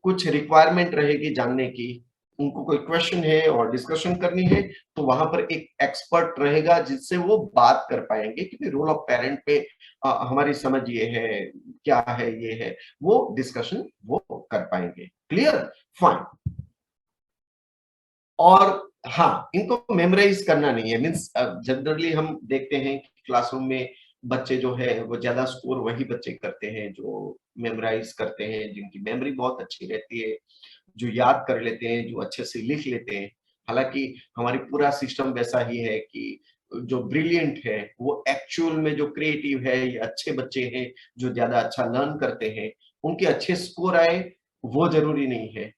[SPEAKER 3] कुछ रिक्वायरमेंट रहेगी जानने की, उनको कोई क्वेश्चन है और डिस्कशन करनी है, तो वहां पर एक एक्सपर्ट रहेगा जिससे वो बात कर पाएंगे कि रोल ऑफ पेरेंट पे हमारी समझ ये है, क्या है, ये है, वो डिस्कशन वो कर पाएंगे। Clear, fine. और हाँ, इनको मेमोराइज करना नहीं है, मीन्स जनरली हम देखते हैं कि क्लासरूम में बच्चे जो है वो ज्यादा स्कोर वही बच्चे करते हैं जो मेमोराइज करते हैं, जिनकी मेमोरी बहुत अच्छी रहती है, जो याद कर लेते हैं, जो अच्छे से लिख लेते हैं। हालांकि हमारी पूरा सिस्टम वैसा ही है कि जो ब्रिलियंट है वो एक्चुअल में जो क्रिएटिव है, ये अच्छे बच्चे हैं जो ज्यादा अच्छा लर्न करते हैं, उनके अच्छे स्कोर आए वो जरूरी नहीं है।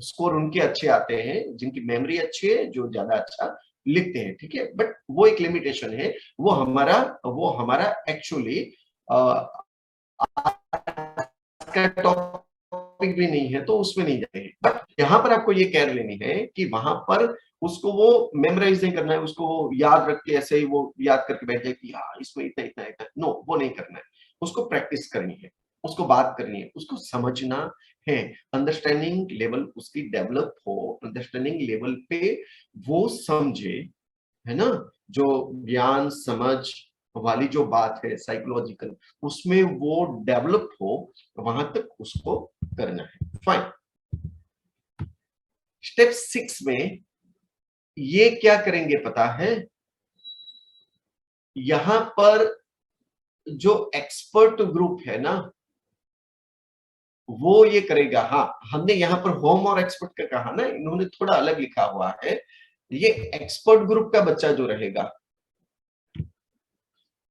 [SPEAKER 3] स्कोर उनके अच्छे आते हैं जिनकी मेमोरी अच्छी है, जो ज्यादा अच्छा लिखते हैं। ठीक है, बट वो एक लिमिटेशन है, वो हमारा एक्चुअली टॉपिक भी नहीं है, तो उसमें नहीं जाते हैं। बट यहाँ पर आपको ये केयर लेनी है कि वहां पर उसको वो मेमोराइज नहीं करना है, उसको वो याद रख के ऐसे ही वो याद करके बैठ जाए कि हाँ इसमें इतना इतना इतना, नो, वो नहीं करना है। उसको प्रैक्टिस करनी है, उसको बात करनी है, उसको समझना है, अंडरस्टैंडिंग लेवल उसकी डेवलप हो, अंडरस्टैंडिंग लेवल पे वो समझे, है ना, जो ज्ञान समझ वाली जो बात है साइकोलॉजिकल, उसमें वो डेवलप हो, वहां तक उसको करना है। फाइन। स्टेप 6 में ये क्या करेंगे पता है, यहां पर जो एक्सपर्ट ग्रुप है ना वो ये करेगा। हाँ, हमने यहाँ पर होम और एक्सपर्ट का कहा ना, इन्होंने थोड़ा अलग लिखा हुआ है। ये एक्सपर्ट ग्रुप का बच्चा जो रहेगा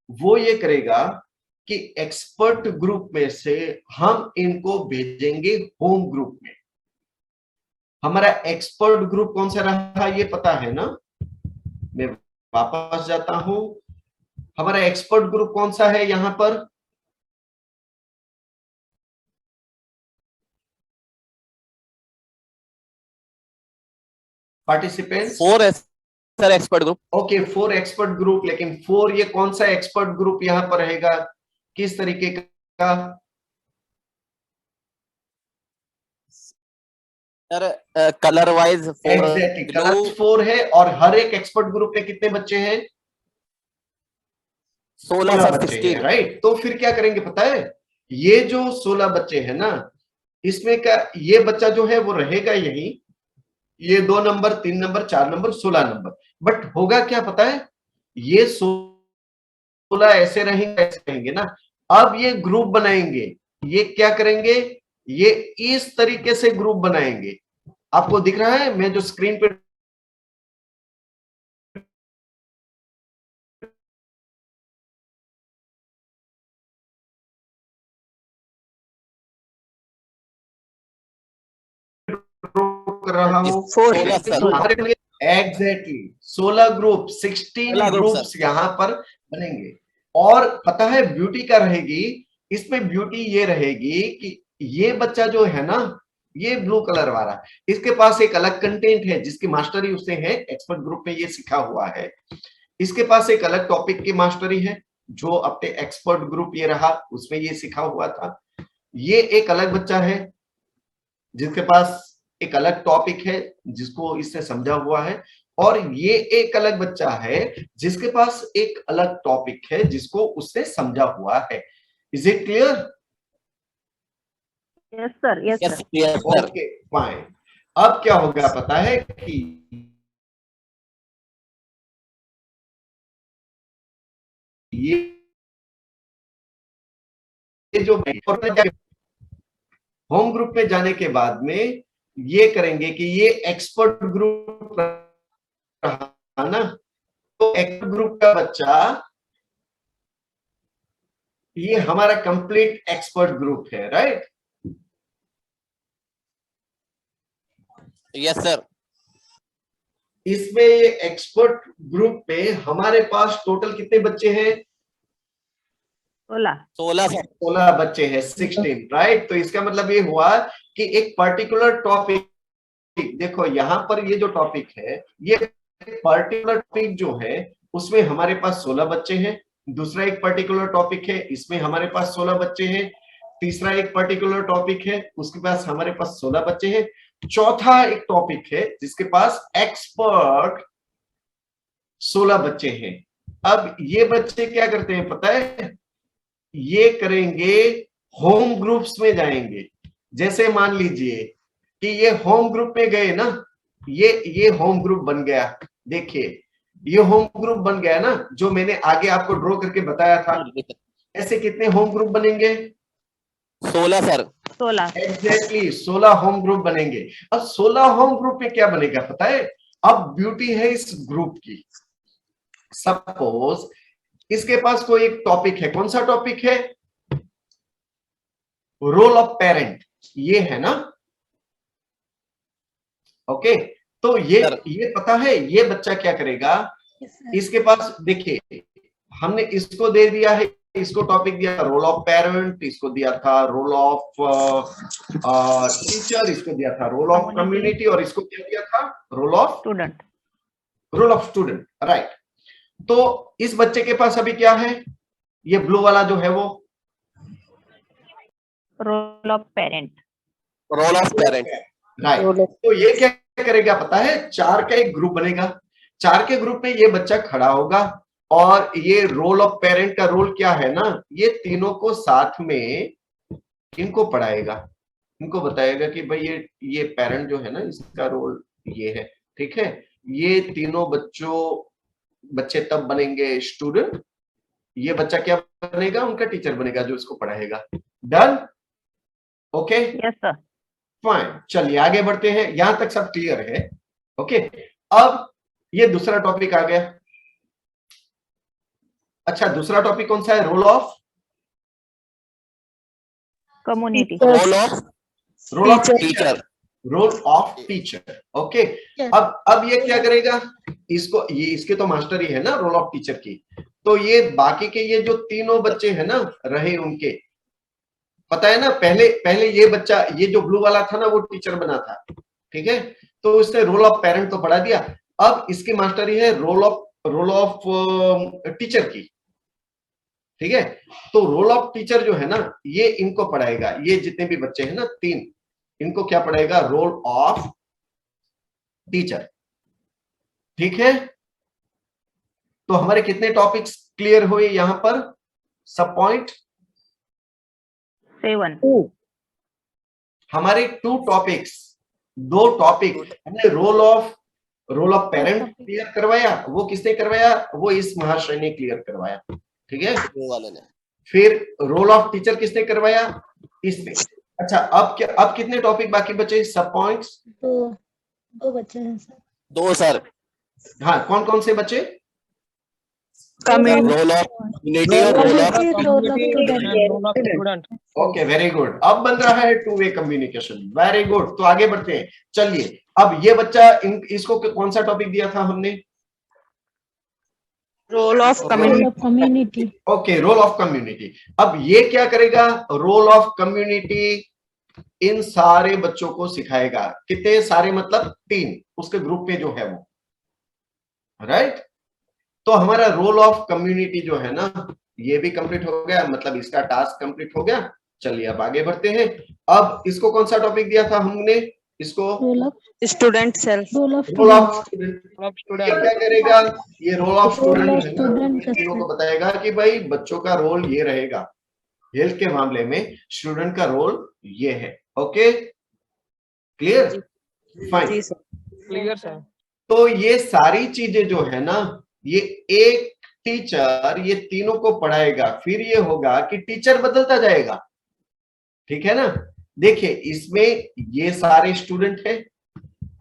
[SPEAKER 3] वो ये करेगा कि एक्सपर्ट ग्रुप में से हम इनको भेजेंगे होम ग्रुप में। हमारा एक्सपर्ट ग्रुप कौन सा रहा ये पता है ना? मैं वापस जाता हूं, हमारा एक्सपर्ट ग्रुप कौन सा है यहां पर? पार्टिसिपेंट्स
[SPEAKER 5] 4 है sir expert group.
[SPEAKER 3] Okay 4 expert group, लेकिन 4 ये कौन सा एक्सपर्ट ग्रुप यहां पर रहेगा, किस तरीके का?
[SPEAKER 5] Sir colour wise 4
[SPEAKER 3] exactly colour 4 है, और हर एक एक्सपर्ट ग्रुप में कितने बच्चे हैं?
[SPEAKER 5] 16 सर
[SPEAKER 3] बच्चे
[SPEAKER 5] 16।
[SPEAKER 3] हैं, राइट। तो फिर क्या करेंगे पता है, ये जो 16 बच्चे हैं ना, इसमें का ये बच्चा जो है वो रहेगा यही, ये 2 number 3 number 4 number 16 number. But होगा क्या पता है, ये 16 ऐसे रहेंगे ना। अब ये ग्रुप बनाएंगे, ये क्या करेंगे, ये इस तरीके से ग्रुप बनाएंगे। आपको दिख रहा है मैं जो स्क्रीन पे कर रहा हूं?
[SPEAKER 5] 16 sir.
[SPEAKER 3] Exactly 16 group, 16
[SPEAKER 5] group
[SPEAKER 3] groups यहां पर बनेंगे। और पता है ब्यूटी क्या रहेगी इसमें? ब्यूटी ये रहेगी कि ये बच्चा जो है ना, ये ब्लू कलर वाला, इसके पास एक अलग कंटेंट है जिसकी मास्टरी उसे है, एक्सपर्ट ग्रुप में ये सीखा हुआ है। इसके पास एक अलग टॉपिक की मास्टरी है जो अपने एक्सपर्ट ग्रुप ये रहा उसमें ये सीखा हुआ था। ये एक अलग बच्चा है जिसके पास एक अलग टॉपिक है जिसको इसने समझा हुआ है, और ये एक अलग बच्चा है जिसके पास एक अलग टॉपिक है जिसको उसने समझा हुआ है। Is it clear?
[SPEAKER 6] Yes sir, yes
[SPEAKER 5] yes
[SPEAKER 6] sir.
[SPEAKER 5] Sir.
[SPEAKER 3] Okay fine. अब क्या होगा पता है कि ये जो होम ग्रुप में जाने के बाद में ये करेंगे कि ये एक्सपर्ट ग्रुप रहा ना, तो एक्सपर्ट ग्रुप का बच्चा ये हमारा कंप्लीट एक्सपर्ट ग्रुप है, राइट?
[SPEAKER 5] Yes sir.
[SPEAKER 3] इसमें ये एक्सपर्ट ग्रुप पे हमारे पास टोटल कितने बच्चे हैं?
[SPEAKER 5] 16 सर।
[SPEAKER 3] 16 बच्चे हैं, 16, राइट? तो इसका मतलब ये हुआ कि एक पर्टिकुलर टॉपिक, देखो यहां पर ये जो टॉपिक है, ये पर्टिकुलर टॉपिक जो है उसमें हमारे पास 16 बच्चे हैं। दूसरा एक पर्टिकुलर टॉपिक है, इसमें हमारे पास 16 बच्चे हैं। तीसरा एक पर्टिकुलर टॉपिक है, उसके पास हमारे पास 16 बच्चे हैं। चौथा एक टॉपिक है जिसके पास एक्सपर्ट 16 बच्चे हैं। अब ये बच्चे क्या करते हैं पता है, ये करेंगे होम ग्रुप्स में जाएंगे। जैसे मान लीजिए कि ये होम ग्रुप में गए ना, ये होम ग्रुप बन गया, देखिए ये होम ग्रुप बन गया ना, जो मैंने आगे आपको ड्रॉ करके बताया था। ऐसे कितने होम ग्रुप बनेंगे?
[SPEAKER 5] 16 सर।
[SPEAKER 6] 16।
[SPEAKER 3] एग्जैक्टली 16 होम ग्रुप बनेंगे। अब 16 होम ग्रुप में क्या बनेगा पता है? अब ब्यूटी है इस ग्रुप की, सपोज इसके पास कोई एक टॉपिक है, कौन सा टॉपिक है? रोल ऑफ पेरेंट, ये है ना। ओके तो ये पता है ये बच्चा क्या करेगा, इसके पास देखिए हमने इसको दे दिया है, इसको टॉपिक दिया था रोल ऑफ पेरेंट, इसको दिया था रोल ऑफ टीचर, इसको दिया था रोल ऑफ कम्युनिटी, और इसको क्या दिया था? Role of
[SPEAKER 6] student.
[SPEAKER 3] Role of student, right. तो इस बच्चे के पास अभी क्या है? ये ब्लू वाला जो है वो
[SPEAKER 6] role of parent.
[SPEAKER 5] Role of parent,
[SPEAKER 3] right. तो ये क्या करेगा पता है? 4 का एक ग्रुप बनेगा, 4 के ग्रुप में ये बच्चा खड़ा होगा, और ये रोल ऑफ पेरेंट का रोल क्या है ना, ये तीनों को साथ में इनको पढ़ाएगा, इनको बताएगा कि भाई ये पेरेंट जो है ना इसका रोल ये है, ठीक है। ये तीनों बच्चे तब बनेंगे स्टूडेंट, ये बच्चा क्या बनेगा? उनका टीचर बनेगा जो इसको पढ़ाएगा। Done? Okay
[SPEAKER 6] yes sir.
[SPEAKER 3] Fine, चलिए आगे बढ़ते हैं, यहां तक सब क्लियर है। ओके अब ये दूसरा टॉपिक आ गया। अच्छा दूसरा टॉपिक कौन सा है? Role of
[SPEAKER 6] community.
[SPEAKER 5] Role of
[SPEAKER 3] teacher. Role of teacher. Okay, अब ये क्या करेगा, इसको ये इसके तो मास्टर ही है ना रोल ऑफ टीचर की, तो ये बाकी के ये जो तीनों बच्चे हैं ना रहे, उनके पता है ना, पहले पहले ये बच्चा, ये जो ब्लू वाला था ना वो टीचर बना था, ठीक है, तो इसने रोल ऑफ पेरेंट तो पढ़ा दिया। अब इसकी मास्टरी है रोल ऑफ टीचर की, ठीक है। तो रोल ऑफ टीचर जो है ना ये इनको पढ़ाएगा, ये जितने भी बच्चे हैं ना 3, इनको क्या पढ़ाएगा, रोल ऑफ टीचर, ठीक है। तो हमारे कितने टॉपिक्स क्लियर हुए यहां पर, सब पॉइंट
[SPEAKER 6] 7
[SPEAKER 3] हमारे 2 टॉपिक्स, 2 टॉपिक हमने रोल ऑफ पेरेंट क्लियर करवाया, वो किसने करवाया, वो इस महाशय ने क्लियर करवाया, ठीक है।
[SPEAKER 5] वो वाले ने।
[SPEAKER 3] फिर रोल ऑफ टीचर किसने करवाया, इसने। अच्छा, अब कितने टॉपिक बाकी बचे, सब पॉइंट्स?
[SPEAKER 7] 2 बच्चे हैं सर।
[SPEAKER 5] 2 सर।
[SPEAKER 3] हाँ, कौन कौन से बचे?
[SPEAKER 5] रोल ऑफ कम्युनिटी और role of
[SPEAKER 7] student.
[SPEAKER 3] Okay, very good. अब बन रहा है 2 वे कम्युनिकेशन, वेरी गुड। तो आगे बढ़ते हैं, चलिए। अब ये बच्चा इसको कौन सा टॉपिक दिया था हमने,
[SPEAKER 7] role of community.
[SPEAKER 3] Okay, role of community. अब ये क्या करेगा, रोल ऑफ कम्युनिटी इन सारे बच्चों को सिखाएगा। कितने सारे, मतलब 3, उसके ग्रुप में जो है वो, राइट। तो हमारा रोल ऑफ कम्युनिटी जो है ना ये भी कंप्लीट हो गया, मतलब इसका टास्क कंप्लीट हो गया। चलिए अब आगे बढ़ते हैं। अब इसको कौन सा टॉपिक दिया था हमने, इसको
[SPEAKER 7] student self.
[SPEAKER 3] Role of student. क्या करेगा, ये रोल ऑफ स्टूडेंट है ना, तीनों को बताएगा कि भाई बच्चों का रोल ये रहेगा, हेल्थ के मामले में स्टूडेंट का रोल ये है। Okay, clear, fine,
[SPEAKER 7] clear sir.
[SPEAKER 3] तो ये सारी चीजें जो है ना ये एक टीचर ये तीनों को पढ़ाएगा। फिर ये होगा कि टीचर बदलता जाएगा, ठीक है ना। देखिए इसमें ये सारे स्टूडेंट है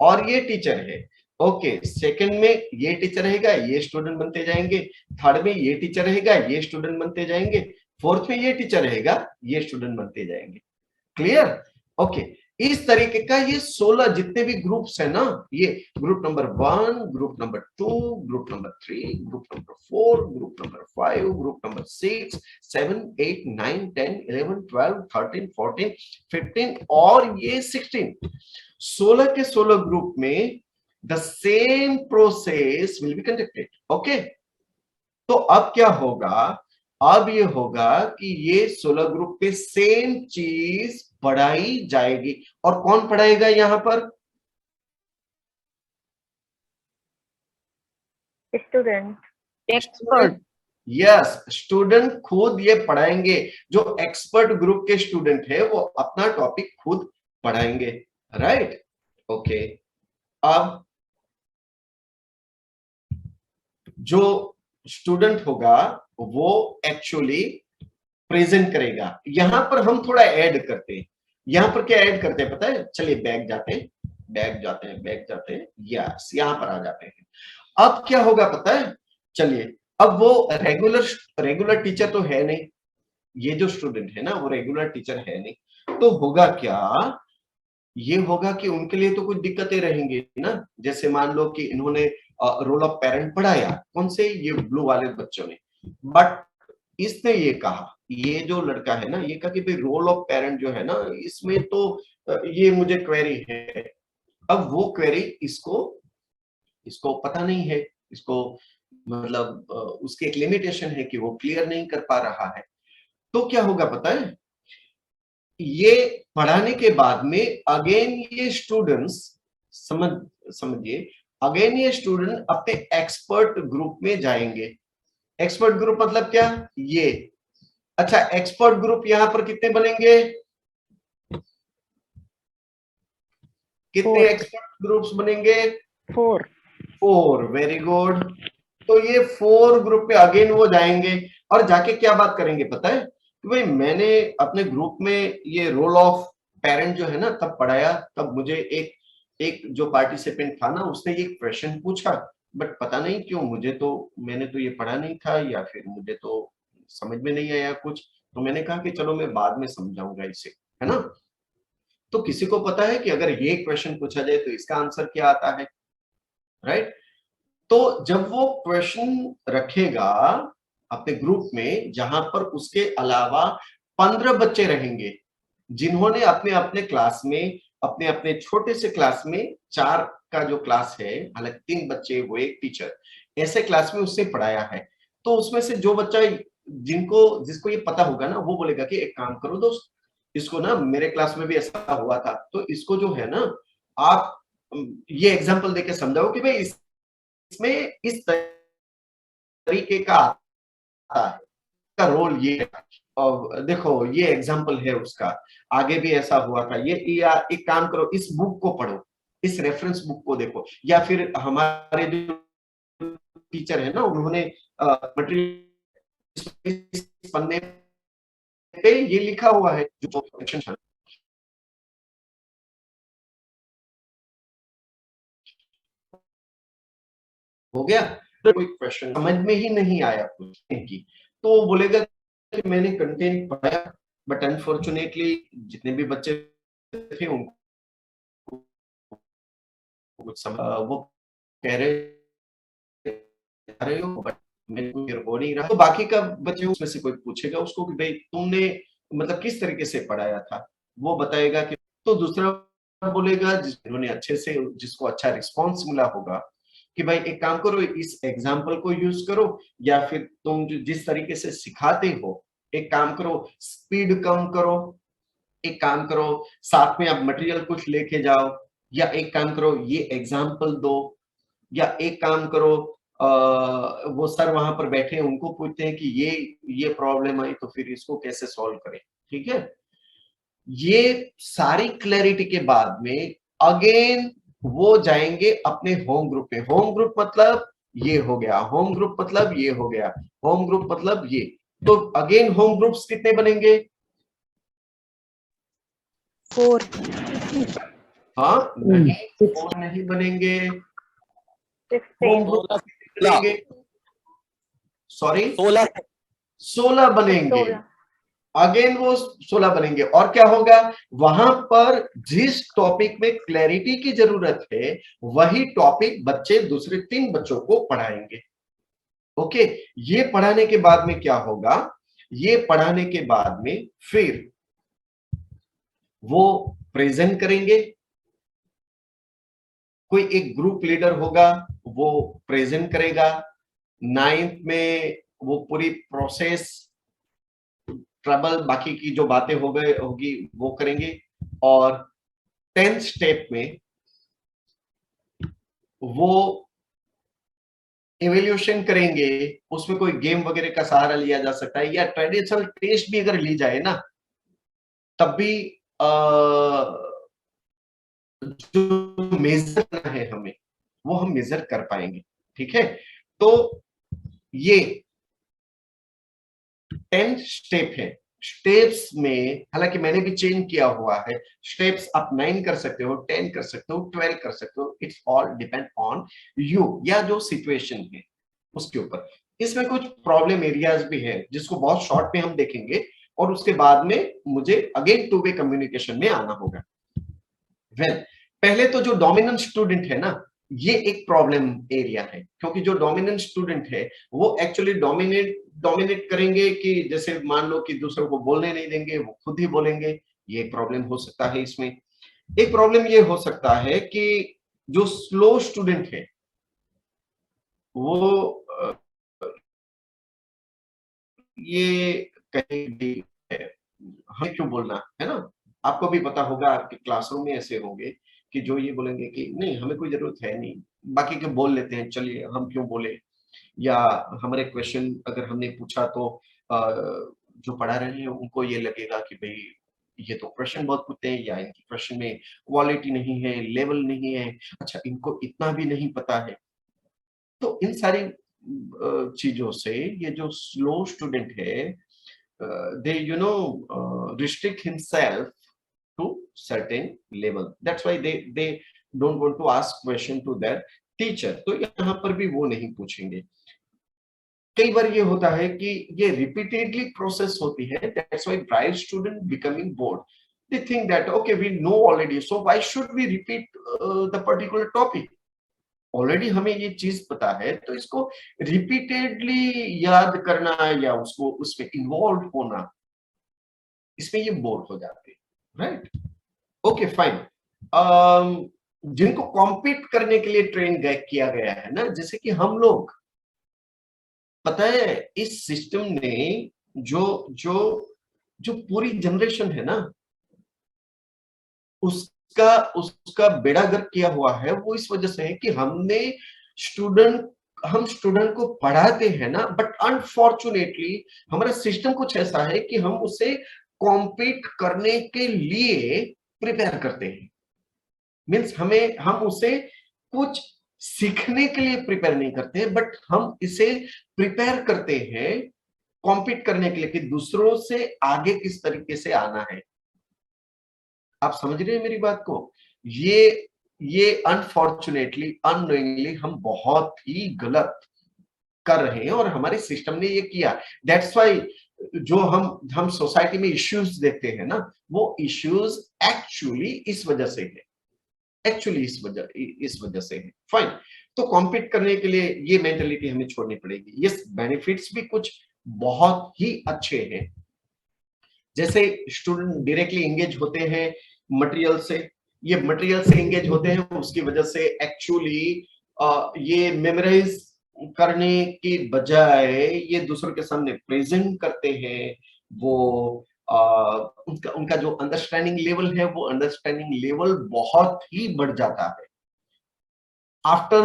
[SPEAKER 3] और ये टीचर है। ओके, सेकंड में ये टीचर रहेगा, ये स्टूडेंट बनते जाएंगे। थर्ड में ये टीचर रहेगा, ये स्टूडेंट बनते जाएंगे। फोर्थ में ये टीचर रहेगा, ये स्टूडेंट बनते जाएंगे। Clear, okay. इस तरीके का ये 16 जितने भी ग्रुप्स है ना, ये group number 1, group number 2, group number 3, group number 4, group number 5, group number 6, 7, 8, 9, 10, 11, 12, 13, 14, 15 और ये 16, 16 के 16 ग्रुप में the same process will be conducted. Okay, तो अब क्या होगा, अब ये होगा कि ये 16 ग्रुप पे सेम चीज पढ़ाई जाएगी। और कौन पढ़ाएगा यहां पर,
[SPEAKER 6] स्टूडेंट,
[SPEAKER 3] एक्सपर्ट। यस, स्टूडेंट खुद ये पढ़ाएंगे। जो एक्सपर्ट ग्रुप के स्टूडेंट है वो अपना टॉपिक खुद पढ़ाएंगे, राइट। ओके, अब जो स्टूडेंट होगा वो एक्चुअली प्रेजेंट करेगा। यहां पर हम थोड़ा ऐड करते हैं। यहां पर क्या ऐड करते हैं पता है, चलिए बैक जाते हैं, यस, यहां पर आ जाते हैं। अब क्या होगा पता है, चलिए, अब वो रेगुलर टीचर तो है नहीं, ये जो स्टूडेंट है ना वो रेगुलर टीचर है नहीं, तो होगा क्या, ये होगा कि उनके लिए तो कुछ दिक्कतें रहेंगी ना। जैसे मान लो कि इन्होंने रोल ऑफ पेरेंट पढ़ाया, कौन से, ये ब्लू वाले बच्चों ने, बट इसने ये कहा, ये जो लड़का है ना ये कहा कि भाई रोल ऑफ पेरेंट जो है ना इसमें तो ये मुझे क्वेरी है। अब वो क्वेरी इसको पता नहीं है, इसको मतलब उसकी एक लिमिटेशन है कि वो क्लियर नहीं कर पा रहा है। तो क्या होगा पता है, ये पढ़ाने के बाद में अगेन ये स्टूडेंट्स समझिए, अगेन ये स्टूडेंट अपने एक्सपर्ट ग्रुप में जाएंगे। एक्सपर्ट ग्रुप मतलब क्या, ये, अच्छा, एक्सपर्ट ग्रुप यहां पर कितने बनेंगे, कितने एक्सपर्ट ग्रुप्स बनेंगे, 4, वेरी गुड। तो ये 4 ग्रुप पे अगेन वो जाएंगे और जाके क्या बात करेंगे पता है कि भाई मैंने अपने ग्रुप में ये रोल ऑफ पेरेंट जो है ना तब पढ़ाया, तब मुझे एक जो पार्टिसिपेंट था ना उसने ये क्वेश्चन पूछा, बट पता नहीं क्यों मैंने तो ये पढ़ा नहीं था या फिर मुझे तो समझ में नहीं आया कुछ, तो मैंने कहा कि चलो मैं बाद में समझाऊंगा इसे, है ना। तो किसी को पता है कि अगर ये क्वेश्चन पूछा जाए तो इसका आंसर क्या आता है, राइट? तो जब वो क्वेश्चन रखेगा अपने ग्रुप में जहां पर उसके अलावा 15 बच्चे रहेंगे जिन्होंने अपने अपने क्लास में, अपने अपने छोटे से क्लास में, 4 का जो क्लास है, हालांकि 3 बच्चे वो एक टीचर, ऐसे क्लास में उसने पढ़ाया है, तो उसमें से जो बच्चा जिसको ये पता होगा ना, वो बोलेगा कि एक काम करो दोस्त, इसको ना मेरे क्लास में भी ऐसा हुआ था, तो इसको जो है ना आप ये एग्जांपल देके समझाओ कि भाई इसमें इस तरीके का आता है, का रोल ये है, और देखो ये एग्जांपल है उसका, आगे भी ऐसा हुआ था ये, या एक काम करो इस बुक को पढ़ो, इस रेफरेंस बुक को देखो, या फिर हमारे जो टीचर है ना उन्होंने मटेरियल पन्ने पे ये लिखा हुआ है जो हो गया। तो कोई क्वेश्चन समझ में ही नहीं आया पूछने की, तो वो बोलेगा कि मैंने कंटेंट पढ़ा बट अनफॉर्चुनेटली जितने भी बच्चे थे उनको कुछ वो कह रहे हो बट मेरे को हो नहीं रहा, तो बाकी का बच्चे उसमें से कोई पूछेगा उसको कि भाई तुमने मतलब किस तरीके से पढ़ाया था, वो बताएगा कि, तो दूसरा बोलेगा जिन्होंने अच्छे से, जिसको अच्छा रिस्पॉन्स मिला होगा कि भाई एक काम करो इस एग्जाम्पल को यूज करो, या फिर तुम जिस तरीके से सिखाते हो एक काम करो स्पीड कम करो, एक काम करो साथ में आप मटेरियल कुछ लेके जाओ, या एक काम करो ये एग्जाम्पल दो, या एक काम करो वो सर वहां पर बैठे हैं उनको पूछते हैं कि ये प्रॉब्लम आई तो फिर इसको कैसे सॉल्व करें, ठीक है? ये सारी क्लैरिटी के बाद में अगेन वो जाएंगे अपने होम ग्रुप में। होम ग्रुप मतलब ये हो गया, होम ग्रुप मतलब ये हो गया, होम ग्रुप मतलब ये, तो अगेन होम ग्रुप्स कितने बनेंगे?
[SPEAKER 7] 4
[SPEAKER 3] हाँ नहीं, 4 नहीं बनेंगे, होम ग्रुप बनेंगे, सॉरी 16 बनेंगे, अगेन वो 16 बनेंगे। और क्या होगा वहां पर, जिस टॉपिक में क्लैरिटी की जरूरत है वही टॉपिक बच्चे दूसरे 3 बच्चों को पढ़ाएंगे। ओके, ये पढ़ाने के बाद में क्या होगा, ये पढ़ाने के बाद में फिर वो प्रेजेंट करेंगे, कोई एक ग्रुप लीडर होगा वो प्रेजेंट करेगा, 9th में वो पूरी प्रोसेस ट्रबल बाकी की जो बातें होगी वो करेंगे, और 10th स्टेप में वो इवैल्यूएशन करेंगे, उसमें कोई गेम वगैरह का सहारा लिया जा सकता है, या ट्रेडिशनल टेस्ट भी अगर ली जाए ना तब भी जो मेजर करना है हमें वो हम मेजर कर पाएंगे, ठीक है? तो ये 10 स्टेप है। स्टेप्स में हालांकि मैंने भी चेंज किया हुआ है, स्टेप्स आप 9 कर सकते हो, 10 कर सकते हो, 12 कर सकते हो, it's all depend on you, या जो सिचुएशन है उसके ऊपर। इसमें कुछ प्रॉब्लम एरियाज भी है जिसको बहुत शॉर्ट में हम देखेंगे, और उसके बाद में मुझे अगेन 2 वे कम्युनिकेशन में आना होगा। पहले तो जो डोमिनेंट स्टूडेंट है ना, ये एक प्रॉब्लम एरिया है, क्योंकि जो डोमिनेंट स्टूडेंट है वो एक्चुअली डोमिनेट करेंगे, कि जैसे मान लो कि दूसरों को बोलने नहीं देंगे, वो खुद ही बोलेंगे, ये प्रॉब्लम हो सकता है। इसमें एक प्रॉब्लम ये हो सकता है कि जो स्लो स्टूडेंट है वो ये कहीं भी है, हमें क्यों बोलना है ना? आपको भी पता होगा आपके क्लासरूम में ऐसे होंगे कि जो ये बोलेंगे कि नहीं हमें कोई जरूरत है नहीं, बाकी के बोल लेते हैं, चलिए हम क्यों बोले, या हमारे क्वेश्चन अगर हमने पूछा तो जो पढ़ा रहे हैं उनको ये लगेगा कि भाई ये तो क्वेश्चन बहुत पूछते हैं, या इनकी क्वेश्चन में क्वालिटी नहीं है, लेवल नहीं है, अच्छा इनको इतना भी नहीं पता है। तो इन सारी चीजों से ये जो स्लो स्टूडेंट है they restrict himself to certain level, that's why they don't want to ask question to their teacher, तो यहाँ पर भी वो नहीं पूछेंगे। कई बार ये होता है कि ये रिपीटेडली प्रोसेस होती है, that's why bright student becoming bored, they think that okay, we know already, so why should we repeat the particular topic? Already हमें ये चीज पता है, तो इसको रिपीटेडली याद करना या उसको उसमें इन्वॉल्व होना, इसमें ये बोर हो जाते हैं, राइट? Okay fine. जिनको कॉम्पीट करने के लिए ट्रेन किया गया है ना, जैसे कि हम लोग, पता है इस सिस्टम ने जो जो जो पूरी जनरेशन है ना, उसका बेड़ा गर्क किया हुआ है, वो इस वजह से है कि हम स्टूडेंट को पढ़ाते हैं ना, बट अनफॉर्चुनेटली हमारा सिस्टम कुछ ऐसा है कि हम उसे कॉम्पीट करने के लिए प्रिपेयर करते हैं। मीन्स हम उसे कुछ सीखने के लिए प्रिपेयर नहीं करते, बट हम इसे प्रिपेयर करते हैं कॉम्पीट करने के लिए कि दूसरों से आगे किस तरीके से आना है। आप समझ रहे हैं मेरी बात को? ये अनफॉर्चुनेटली अननोइंगली हम बहुत ही गलत कर रहे हैं और हमारे सिस्टम ने ये किया। दैट्स वाई जो हम सोसाइटी में इश्यूज देखते हैं ना, वो इश्यूज एक्चुअली इस वजह से है, इस वजह से है। फाइन, तो कॉम्पीट करने के लिए ये मेंटालिटी हमें छोड़नी पड़ेगी। ये बेनिफिट्स भी कुछ बहुत ही अच्छे हैं, जैसे स्टूडेंट डायरेक्टली एंगेज होते हैं मटेरियल से, ये मटेरियल से एंगेज होते हैं, उसकी वजह से एक्चुअली ये मेमोराइज करने के बजाय ये दूसरों के सामने प्रेजेंट करते हैं। वो उनका जो अंडरस्टैंडिंग लेवल है, वो अंडरस्टैंडिंग लेवल बहुत ही बढ़ जाता है। After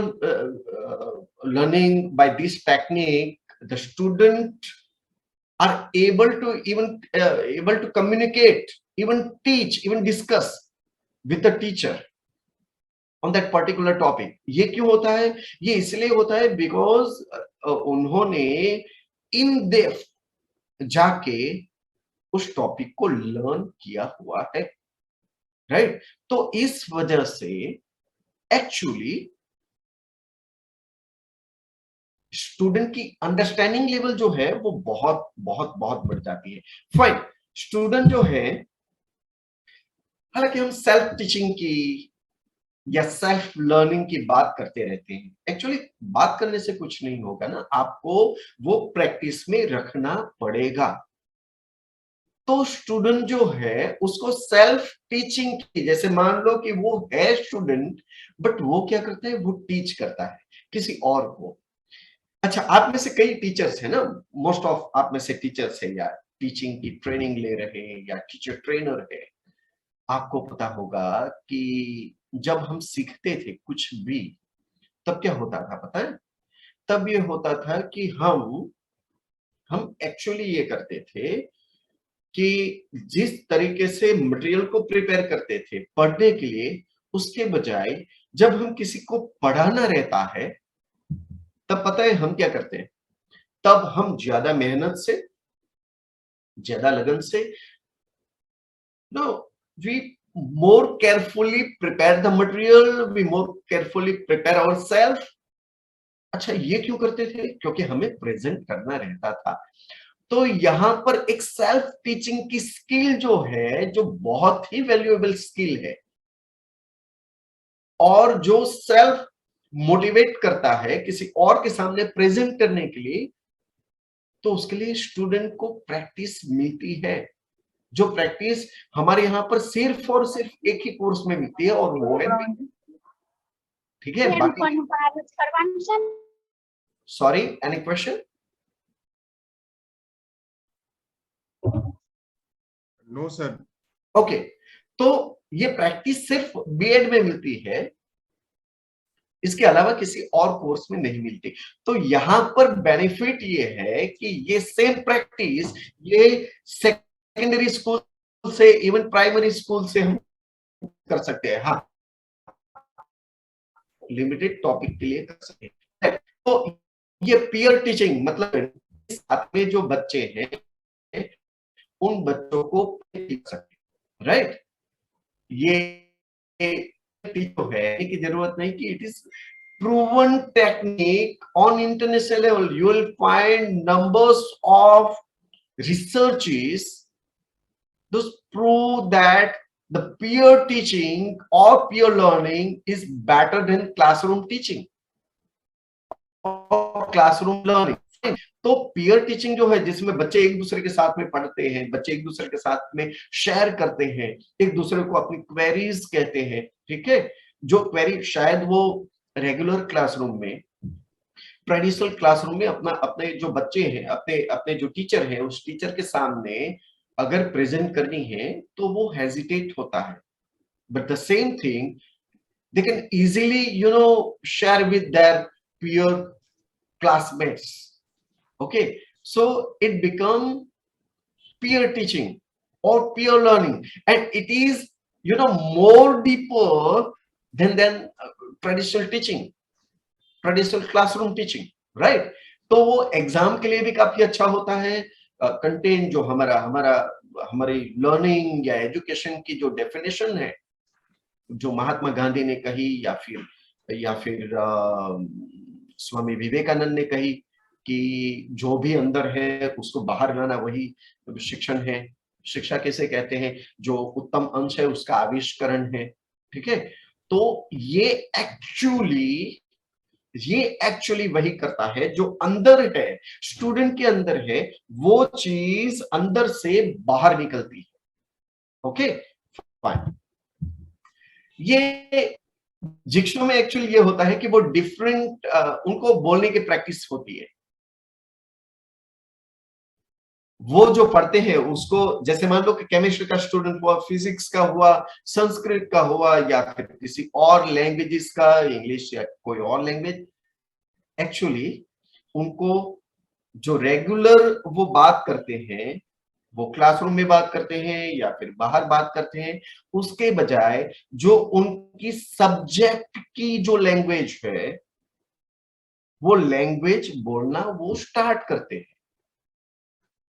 [SPEAKER 3] learning by this technique, the student are able to communicate, even teach, even discuss with the teacher on that particular topic. ये क्यों होता है? ये इसलिए होता है because उन्होंने in depth जाके उस टॉपिक को लर्न किया हुआ है, राइट? तो इस वजह से एक्चुअली स्टूडेंट की अंडरस्टैंडिंग लेवल जो है वो बहुत बहुत बहुत बढ़ जाती है। फाइन, स्टूडेंट जो है, हालांकि हम सेल्फ टीचिंग की या सेल्फ लर्निंग की बात करते रहते हैं, एक्चुअली बात करने से कुछ नहीं होगा ना, आपको वो प्रैक्टिस में रखना पड़ेगा। तो स्टूडेंट जो है उसको सेल्फ टीचिंग की, जैसे मान लो कि वो है स्टूडेंट, बट वो क्या करता है, वो टीच करता है किसी और को। अच्छा, आप में से कई टीचर्स हैं ना, मोस्ट ऑफ आप में से टीचर्स है या टीचिंग की ट्रेनिंग ले रहे हैं या टीचर ट्रेनर है। आपको पता होगा कि जब हम सीखते थे कुछ भी, तब क्या होता था पता है? तब ये होता था कि हम एक्चुअली ये करते थे कि जिस तरीके से मटेरियल को प्रिपेयर करते थे पढ़ने के लिए, उसके बजाय जब हम किसी को पढ़ाना रहता है, तब पता है हम क्या करते हैं? तब हम ज्यादा मेहनत से, ज्यादा लगन से, no, we more carefully prepare the material, we more carefully prepare ourselves. अच्छा, ये क्यों करते थे? क्योंकि हमें प्रेजेंट करना रहता था। तो यहां पर एक सेल्फ टीचिंग की स्किल जो है, जो बहुत ही वैल्यूएबल स्किल है, और जो सेल्फ मोटिवेट करता है किसी और के सामने प्रेजेंट करने के लिए, तो उसके लिए स्टूडेंट को प्रैक्टिस मिलती है, जो प्रैक्टिस हमारे यहाँ पर सिर्फ और सिर्फ एक ही कोर्स में मिलती है, और वो है, ठीक है? बाकी sorry, any question?
[SPEAKER 1] No sir.
[SPEAKER 3] Okay, तो ये प्रैक्टिस सिर्फ बीएड में मिलती है, इसके अलावा किसी और कोर्स में नहीं मिलती। तो यहां पर बेनिफिट ये है कि ये सेम प्रैक्टिस ये सेकेंडरी स्कूल से, इवन प्राइमरी स्कूल से हम कर सकते हैं। हाँ, लिमिटेड टॉपिक के लिए कर सकते हैं। तो ये पीयर टीचिंग मतलब साथ में जो बच्चे हैं उन बच्चों को टीच सकते, राइट? ये टीचर है की जरूरत नहीं कि it is proven technique on international level. You will find numbers of researches those prove that the peer teaching or peer learning is better than classroom teaching or classroom learning. तो peer teaching जो है, जिसमें बच्चे एक दूसरे के साथ में पढ़ते हैं, बच्चे एक दूसरे के साथ में शेयर करते हैं, एक दूसरे को अपनी क्वेरीज कहते हैं, ठीक है, जो क्वेरी शायद वो रेगुलर क्लासरूम में, ट्रेडिशनल क्लासरूम में अपने जो बच्चे हैं, अपने जो टीचर है, उस टीचर के सामने अगर प्रेजेंट करनी है तो वो हेजिटेट होता है, but the same thing they can easily share with their peer classmates. Okay, so it become peer teaching or peer learning, and it is more deeper than traditional teaching, traditional classroom teaching, right? तो वो exam के लिए भी काफी अच्छा होता है। Content जो हमारी लर्निंग या एजुकेशन की जो डेफिनेशन है, जो महात्मा गांधी ने कही या फिर स्वामी विवेकानंद ने कही कि जो भी अंदर है उसको बाहर लाना, वही शिक्षण है। शिक्षा कैसे कहते हैं, जो उत्तम अंश है उसका आविष्करण है, ठीक है। तो ये एक्चुअली वही करता है जो अंदर है, स्टूडेंट के अंदर है, वो चीज अंदर से बाहर निकलती है। Okay fine. ये जिक्शो में एक्चुअली ये होता है कि वो डिफरेंट उनको बोलने की प्रैक्टिस होती है। वो जो पढ़ते हैं उसको, जैसे मान लो कि केमिस्ट्री का स्टूडेंट हुआ, फिजिक्स का हुआ, संस्कृत का हुआ, या फिर किसी और लैंग्वेजेस का, इंग्लिश या कोई और लैंग्वेज, एक्चुअली उनको जो रेगुलर वो बात करते हैं, वो क्लासरूम में बात करते हैं या फिर बाहर बात करते हैं, उसके बजाय जो उनकी सब्जेक्ट की जो लैंग्वेज है, वो लैंग्वेज बोलना वो स्टार्ट करते हैं।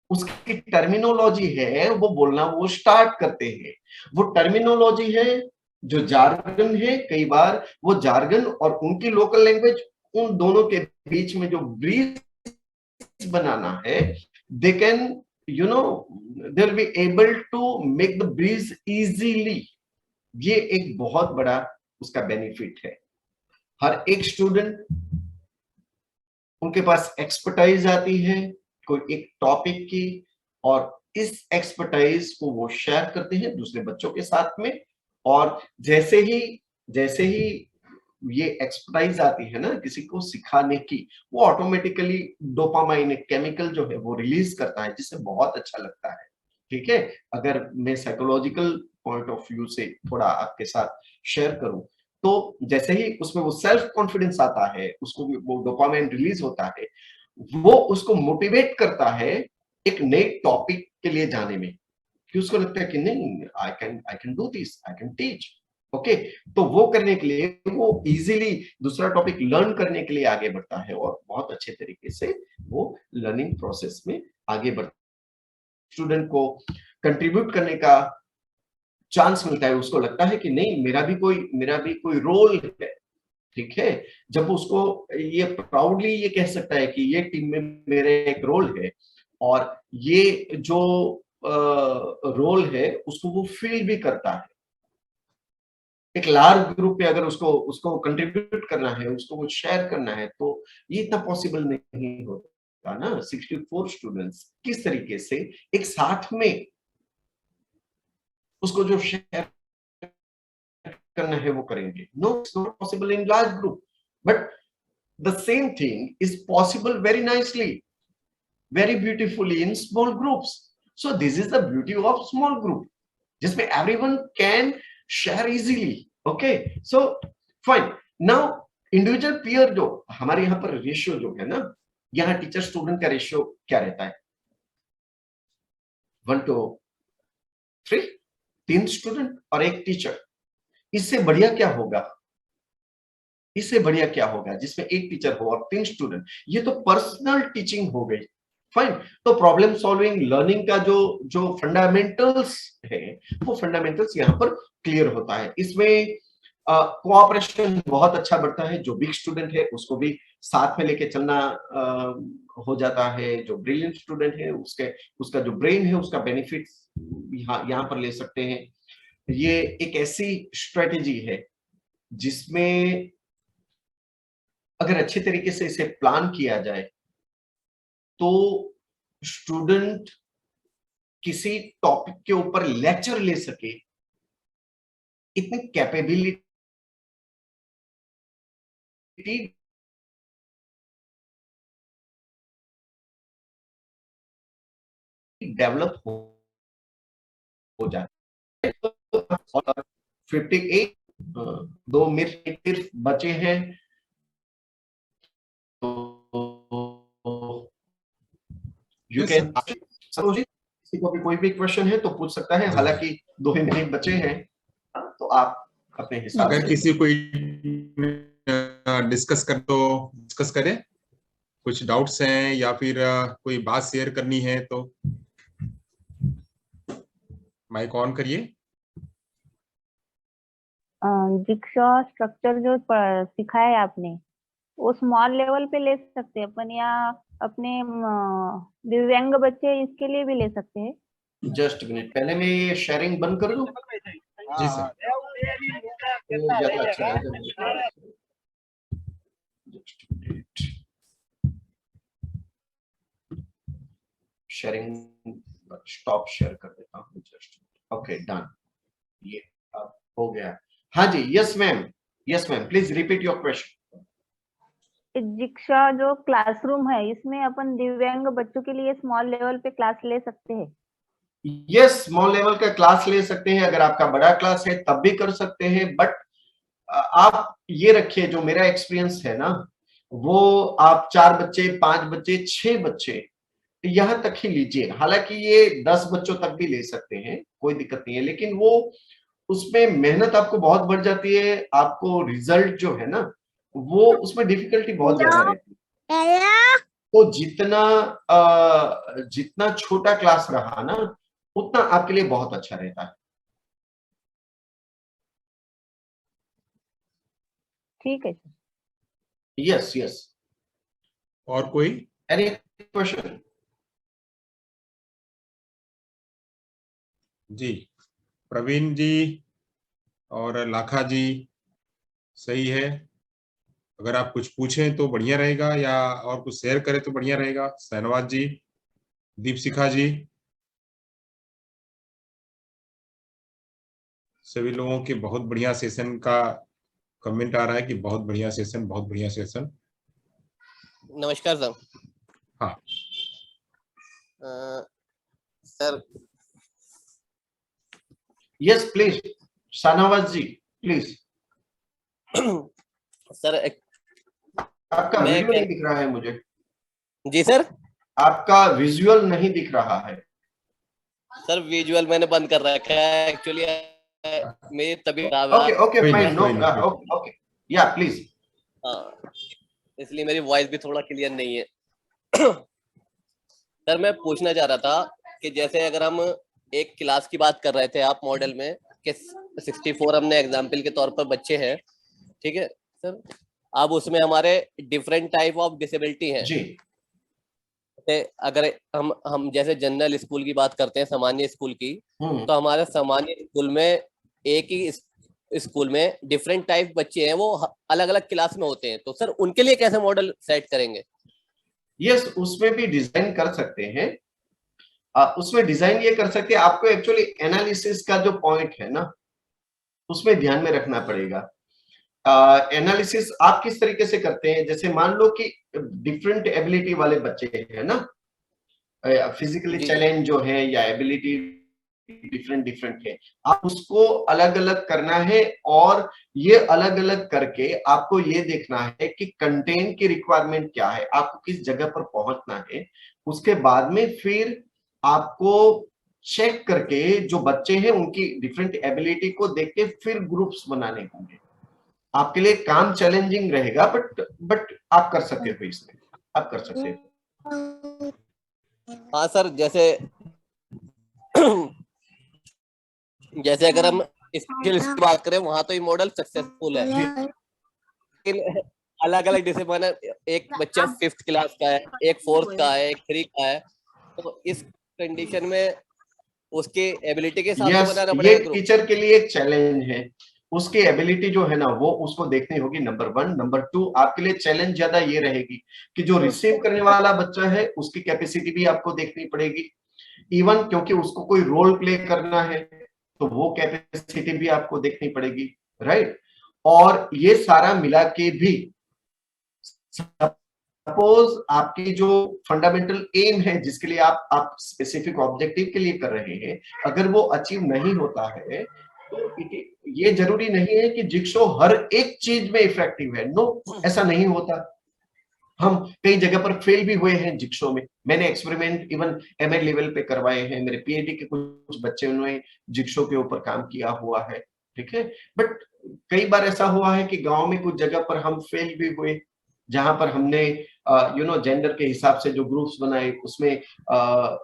[SPEAKER 3] उसकी टर्मिनोलॉजी है वो बोलना वो स्टार्ट करते हैं। वो टर्मिनोलॉजी है, जो जार्गन है, कई बार वो जार्गन और उनकी लोकल लैंग्वेज, उन दोनों के बीच में जो ब्रिज बनाना है, they can they'll be able to make the breeze easily. ये एक बहुत बड़ा उसका बेनिफिट है। हर एक स्टूडेंट, उनके पास एक्सपर्टाइज आती है कोई एक टॉपिक की, और इस एक्सपर्टाइज को वो शेयर करते हैं दूसरे बच्चों के साथ में। और जैसे ही ये एक्सपर्टाइज आती है ना किसी को सिखाने की, वो ऑटोमेटिकली डोपामाइन एक केमिकल जो है वो रिलीज करता है, जिससे बहुत अच्छा लगता है, ठीक है। अगर मैं साइकोलॉजिकल पॉइंट ऑफ व्यू से थोड़ा आपके साथ शेयर करूं, तो जैसे ही उसमें वो सेल्फ कॉन्फिडेंस आता है, उसको वो डोपामाइन रिलीज होता है, वो उसको मोटिवेट करता है एक नए टॉपिक के लिए जाने में, कि उसको लगता है कि नहीं, I can do this, I can teach. Okay, तो वो करने के लिए वो इजीली दूसरा टॉपिक लर्न करने के लिए आगे बढ़ता है, और बहुत अच्छे तरीके से वो लर्निंग प्रोसेस में आगे बढ़ता है। स्टूडेंट को कंट्रीब्यूट करने का चांस मिलता है, उसको लगता है कि नहीं, मेरा भी कोई रोल है, ठीक है। जब उसको ये प्राउडली ये कह सकता है कि ये टीम में मेरा एक रोल है, और ये जो रोल है उसको वो फील भी करता है। एक लार्ज ग्रुप में अगर उसको कंट्रीब्यूट करना है, उसको वो शेयर करना है, तो ये इतना पॉसिबल नहीं होता ना। 64 स्टूडेंट्स किस तरीके से एक साथ में उसको जो शेयर करना है वो करेंगे। No, it's not possible in large group, but the same thing is possible very nicely, very beautifully in small groups. So this is the beauty of small group, जिसमें everyone can share easily. Okay, so fine. Now individual peer जो हमारे यहाँ पर ratio जो है ना, यहाँ teacher student का रेशियो क्या रहता है? 1 to 3, 3 स्टूडेंट और 1 टीचर। इससे बढ़िया क्या होगा? जिसमें 1 टीचर हो और 3 स्टूडेंट। ये तो पर्सनल टीचिंग हो गई। फाइन। तो प्रॉब्लम सॉल्विंग लर्निंग का जो फंडामेंटल्स है, वो फंडामेंटल्स यहाँ पर क्लियर होता है। इसमें कोऑपरेशन बहुत अच्छा बढ़ता है। जो बिग स्टूडेंट है उसको भी साथ में लेके चलना हो जाता है। जो ब्रिलियंट स्टूडेंट है उसका जो ब्रेन है उसका बेनिफिट यहाँ पर ले सकते हैं। ये एक ऐसी स्ट्रेटेजी है जिसमें अगर अच्छे तरीके से इसे प्लान किया जाए तो स्टूडेंट किसी टॉपिक के ऊपर लेक्चर ले सके, इतनी कैपेबिलिटी डेवलप हो जाए। 58 2 मिनट बचे हैं, तो यू कैन किसी को भी कोई भी क्वेश्चन है तो पूछ सकता है, हालांकि 2 ही मिनट बचे हैं, तो आप अपने हिसाब से
[SPEAKER 1] अगर किसी कोई डिस्कस करें, कुछ डाउट्स हैं या फिर कोई बात शेयर करनी है तो माइक ऑन करिए।
[SPEAKER 6] जिक्सॉ स्ट्रक्चर जो सिखाया है आपने वो स्मॉल लेवल पे ले सकते हैं अपन, या अपने दिव्यांग बच्चे इसके लिए भी ले सकते हैं?
[SPEAKER 3] जस्ट मिनट, पहले मैं ये शेयरिंग बंद कर दूं।
[SPEAKER 1] जी सर।
[SPEAKER 3] ज्यादा अच्छा रहेगा। शेयरिंग स्टॉप शेयर कर देता हूँ। Just okay, done. ये अब हो गया। हाँ जी, yes ma'am, please repeat your question.
[SPEAKER 6] जिक्शा जो क्लासरूम है इसमें अपन दिव्यांग बच्चों के लिए स्मॉल लेवल पे क्लास ले सकते हैं?
[SPEAKER 3] यस, स्मॉल लेवल का क्लास ले सकते हैं। अगर आपका बड़ा क्लास है तब भी कर सकते हैं, बट आप ये रखिए, जो मेरा एक्सपीरियंस है ना, वो आप 4 बच्चे, 5 बच्चे, 6 बच्चे यहां तक ही लीजिए। हालांकि ये 10 बच्चों तक भी ले सकते हैं, कोई दिक्कत नहीं है, लेकिन वो उसमें मेहनत आपको बहुत बढ़ जाती है। आपको रिजल्ट जो है ना, वो उसमें डिफिकल्टी बहुत ज्यादा रहती है। तो जितना छोटा क्लास रहा ना, उतना आपके लिए बहुत अच्छा रहता है।
[SPEAKER 6] ठीक है।
[SPEAKER 3] यस।
[SPEAKER 1] और कोई
[SPEAKER 3] एनी क्वेश्चन?
[SPEAKER 1] जी, प्रवीण जी और लाखा जी, सही है। अगर आप कुछ पूछें तो बढ़िया रहेगा, या और कुछ शेयर करें तो बढ़िया रहेगा। सहनवाज जी, दीपशिखा जी, सभी लोगों के बहुत बढ़िया सेशन का कमेंट आ रहा है कि बहुत बढ़िया सेशन, बहुत बढ़िया सेशन।
[SPEAKER 5] नमस्कार सर।
[SPEAKER 1] हाँ
[SPEAKER 5] sir.
[SPEAKER 3] Yes please, Shahnawaz ji please.
[SPEAKER 5] Sir
[SPEAKER 3] आपका वीडियो नहीं दिख रहा है मुझे। जी
[SPEAKER 5] सर,
[SPEAKER 3] आपका विजुअल नहीं दिख रहा है।
[SPEAKER 5] सर विजुअल मैंने बंद कर रखा है एक्चुअली, मेरी तबीयत खराब है।
[SPEAKER 3] ओके फाइन, नो ओके, या प्लीज।
[SPEAKER 5] हाँ, इसलिए मेरी वॉइस भी थोड़ा क्लियर नहीं है। सर मैं पूछना चाह रहा था कि जैसे अगर हम एक क्लास की बात कर रहे थे आप मॉडल में, कि 64 हमने एग्जाम्पल के तौर पर बच्चे हैं, ठीक है सर। अब उसमें हमारे डिफरेंट टाइप ऑफ डिसेबिलिटी हैं
[SPEAKER 3] जी।
[SPEAKER 5] अगर हम जैसे जनरल स्कूल की बात करते हैं, सामान्य स्कूल की, तो हमारे सामान्य स्कूल में एक ही स्कूल में डिफरेंट टाइप बच्चे हैं, वो अलग अलग क्लास में होते हैं, तो सर उनके लिए कैसे मॉडल सेट करेंगे?
[SPEAKER 3] यस, उसमें भी डिजाइन कर सकते हैं। उसमें डिजाइन ये कर सकते हैं, आपको एक्चुअली एनालिसिस का जो पॉइंट है ना, उसमें ध्यान में रखना पड़ेगा। एनालिसिस आप किस तरीके से करते हैं? जैसे मान लो कि डिफरेंट एबिलिटी वाले बच्चे हैं ना, फिजिकली चैलेंज जो है या एबिलिटी डिफरेंट है, आप उसको अलग अलग करना है, और ये अलग अलग करके आपको ये देखना है कि कंटेंट की रिक्वायरमेंट क्या है, आपको किस जगह पर पहुंचना है। उसके बाद में फिर आपको चेक करके जो बच्चे हैं उनकी डिफरेंट एबिलिटी को देख के फिर ग्रुप्स बनाने होंगे। आपके लिए काम चैलेंजिंग रहेगा, बट आप कर सकते हो, इसमें आप कर सकते हो।
[SPEAKER 5] हाँ सर, जैसे अगर हम स्किल्स की बात करें, वहां तो ये मॉडल सक्सेसफुल है, लेकिन अलग अलग डिसिप्लिन एक बच्चा 5th क्लास का है, एक 4th का है, एक 3 का है, तो इस कंडीशन में उसके एबिलिटी के हिसाब से बनाना पड़ेगा
[SPEAKER 3] ये
[SPEAKER 5] ग्रुप।
[SPEAKER 3] टीचर के लिए एक चैलेंज है, उसकी एबिलिटी जो है ना वो उसको देखनी होगी, नंबर 1। नंबर 2 आपके लिए चैलेंज ज्यादा ये रहेगी कि जो रिसीव करने वाला बच्चा है उसकी कैपेसिटी भी आपको देखनी पड़ेगी, इवन क्योंकि उसको कोई रोल प्ले करना है तो वो कैपेसिटी भी आपको देखनी पड़ेगी, राइट। और ये सारा मिला के भी सपोज आपकी जो फंडामेंटल एम है जिसके लिए आप स्पेसिफिक ऑब्जेक्टिव के लिए कर रहे हैं, अगर वो अचीव नहीं होता है तो ये जरूरी नहीं है कि जिक्सो हर एक चीज में इफेक्टिव है। नो, ऐसा नहीं होता। हम कई जगह पर फेल भी हुए हैं जिक्सो में। मैंने एक्सपेरिमेंट इवन एमए लेवल पे करवाए हैं, मेरे पीएचडी के कुछ बच्चे उन्होंने जिक्सो के ऊपर काम किया हुआ है, ठीक है। बट कई बार ऐसा हुआ है कि गांव में कुछ जगह पर हम फेल भी हुए, जहां पर हमने जेंडर के हिसाब से जो ग्रुप्स बनाए उसमें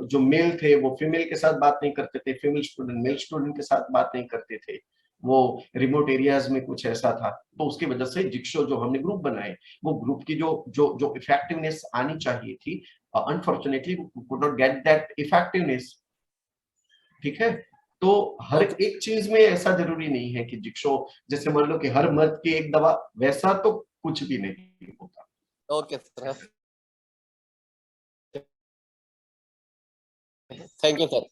[SPEAKER 3] जो मेल थे वो फीमेल के साथ बात नहीं करते थे, फीमेल स्टूडेंट मेल स्टूडेंट के साथ बात नहीं करते थे, वो रिमोट एरियाज में कुछ ऐसा था। तो उसकी वजह से जिक्सो जो हमने ग्रुप बनाए, वो ग्रुप की जो इफेक्टिवनेस आनी चाहिए थी, unfortunately could not get that effectiveness, ठीक है। तो हर एक चीज में ऐसा जरूरी नहीं है कि जिक्सो जैसे मान लो कि हर मर्द की एक दवा, वैसा तो कुछ भी नहीं होता।
[SPEAKER 5] Okay sir, thank you sir.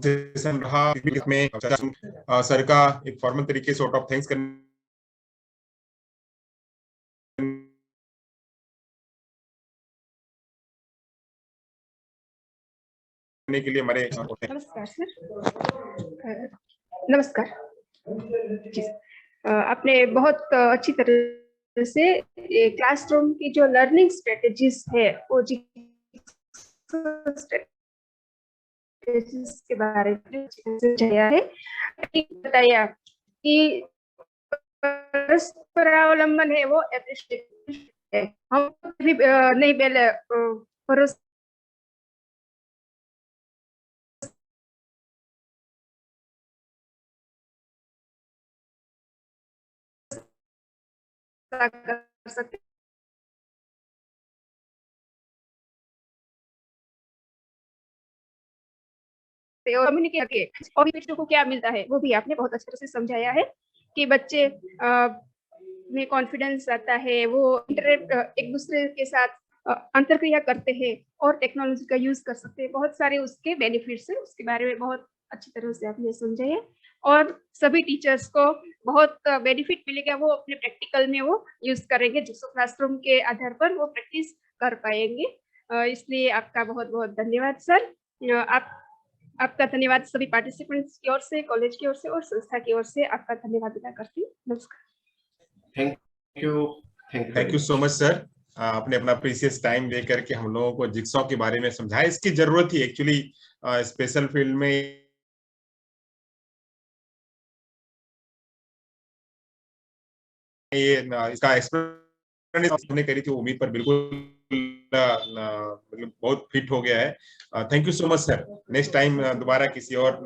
[SPEAKER 1] Session रहा, इसमें सर का एक फॉर्मल तरीके से आउट ऑफ थैंक्स करने के लिए हमारे
[SPEAKER 8] नमस्कार सर। नमस्कार जी। आपने बहुत अच्छी तरह से क्लासरूम की जो लर्निंग स्ट्रेटेजीज है वो के बारे में समझाया है, बताया कि परस्परावलंबन है वो एप्रिशिएट है। हम भी नहीं पहले कर सकते कम्युनिकेट के और भी बच्चों को क्या मिलता है वो भी आपने बहुत अच्छे से समझाया है कि बच्चे में कॉन्फिडेंस आता है, वो इंटरेक्ट एक दूसरे के साथ अंतरक्रिया करते हैं और टेक्नोलॉजी का यूज कर सकते हैं। बहुत सारे उसके बेनिफिट्स हैं, उसके बारे में बहुत अच्छी तरह से आपने समझाया और सभी टीचर्स को बहुत बेनिफिट मिलेगा, वो अपने प्रैक्टिकल में वो यूज करेंगे, जिसको क्लासरूम के आधार पर वो प्रैक्टिस कर पाएंगे। इसलिए आपका बहुत बहुत धन्यवाद सर। आपका धन्यवाद सभी पार्टिसिपेंट्स की ओर से, कॉलेज की ओर से और संस्था की ओर से आपका धन्यवाद अदा करती हूँ। नमस्कार।
[SPEAKER 3] Thank
[SPEAKER 1] you so much sir. आपने अपना प्रीशियस टाइम दे करके हम लोगों को जिक्सॉ के बारे में समझाया। इसकी जरूरत थी एक्चुअली, स्पेशल फील्ड में ये इसका एक्सप्लेनेशन हमने करी थी, उम्मीद पर बिल्कुल मतलब बहुत फिट हो गया है। Thank you so much sir. Next time दोबारा किसी और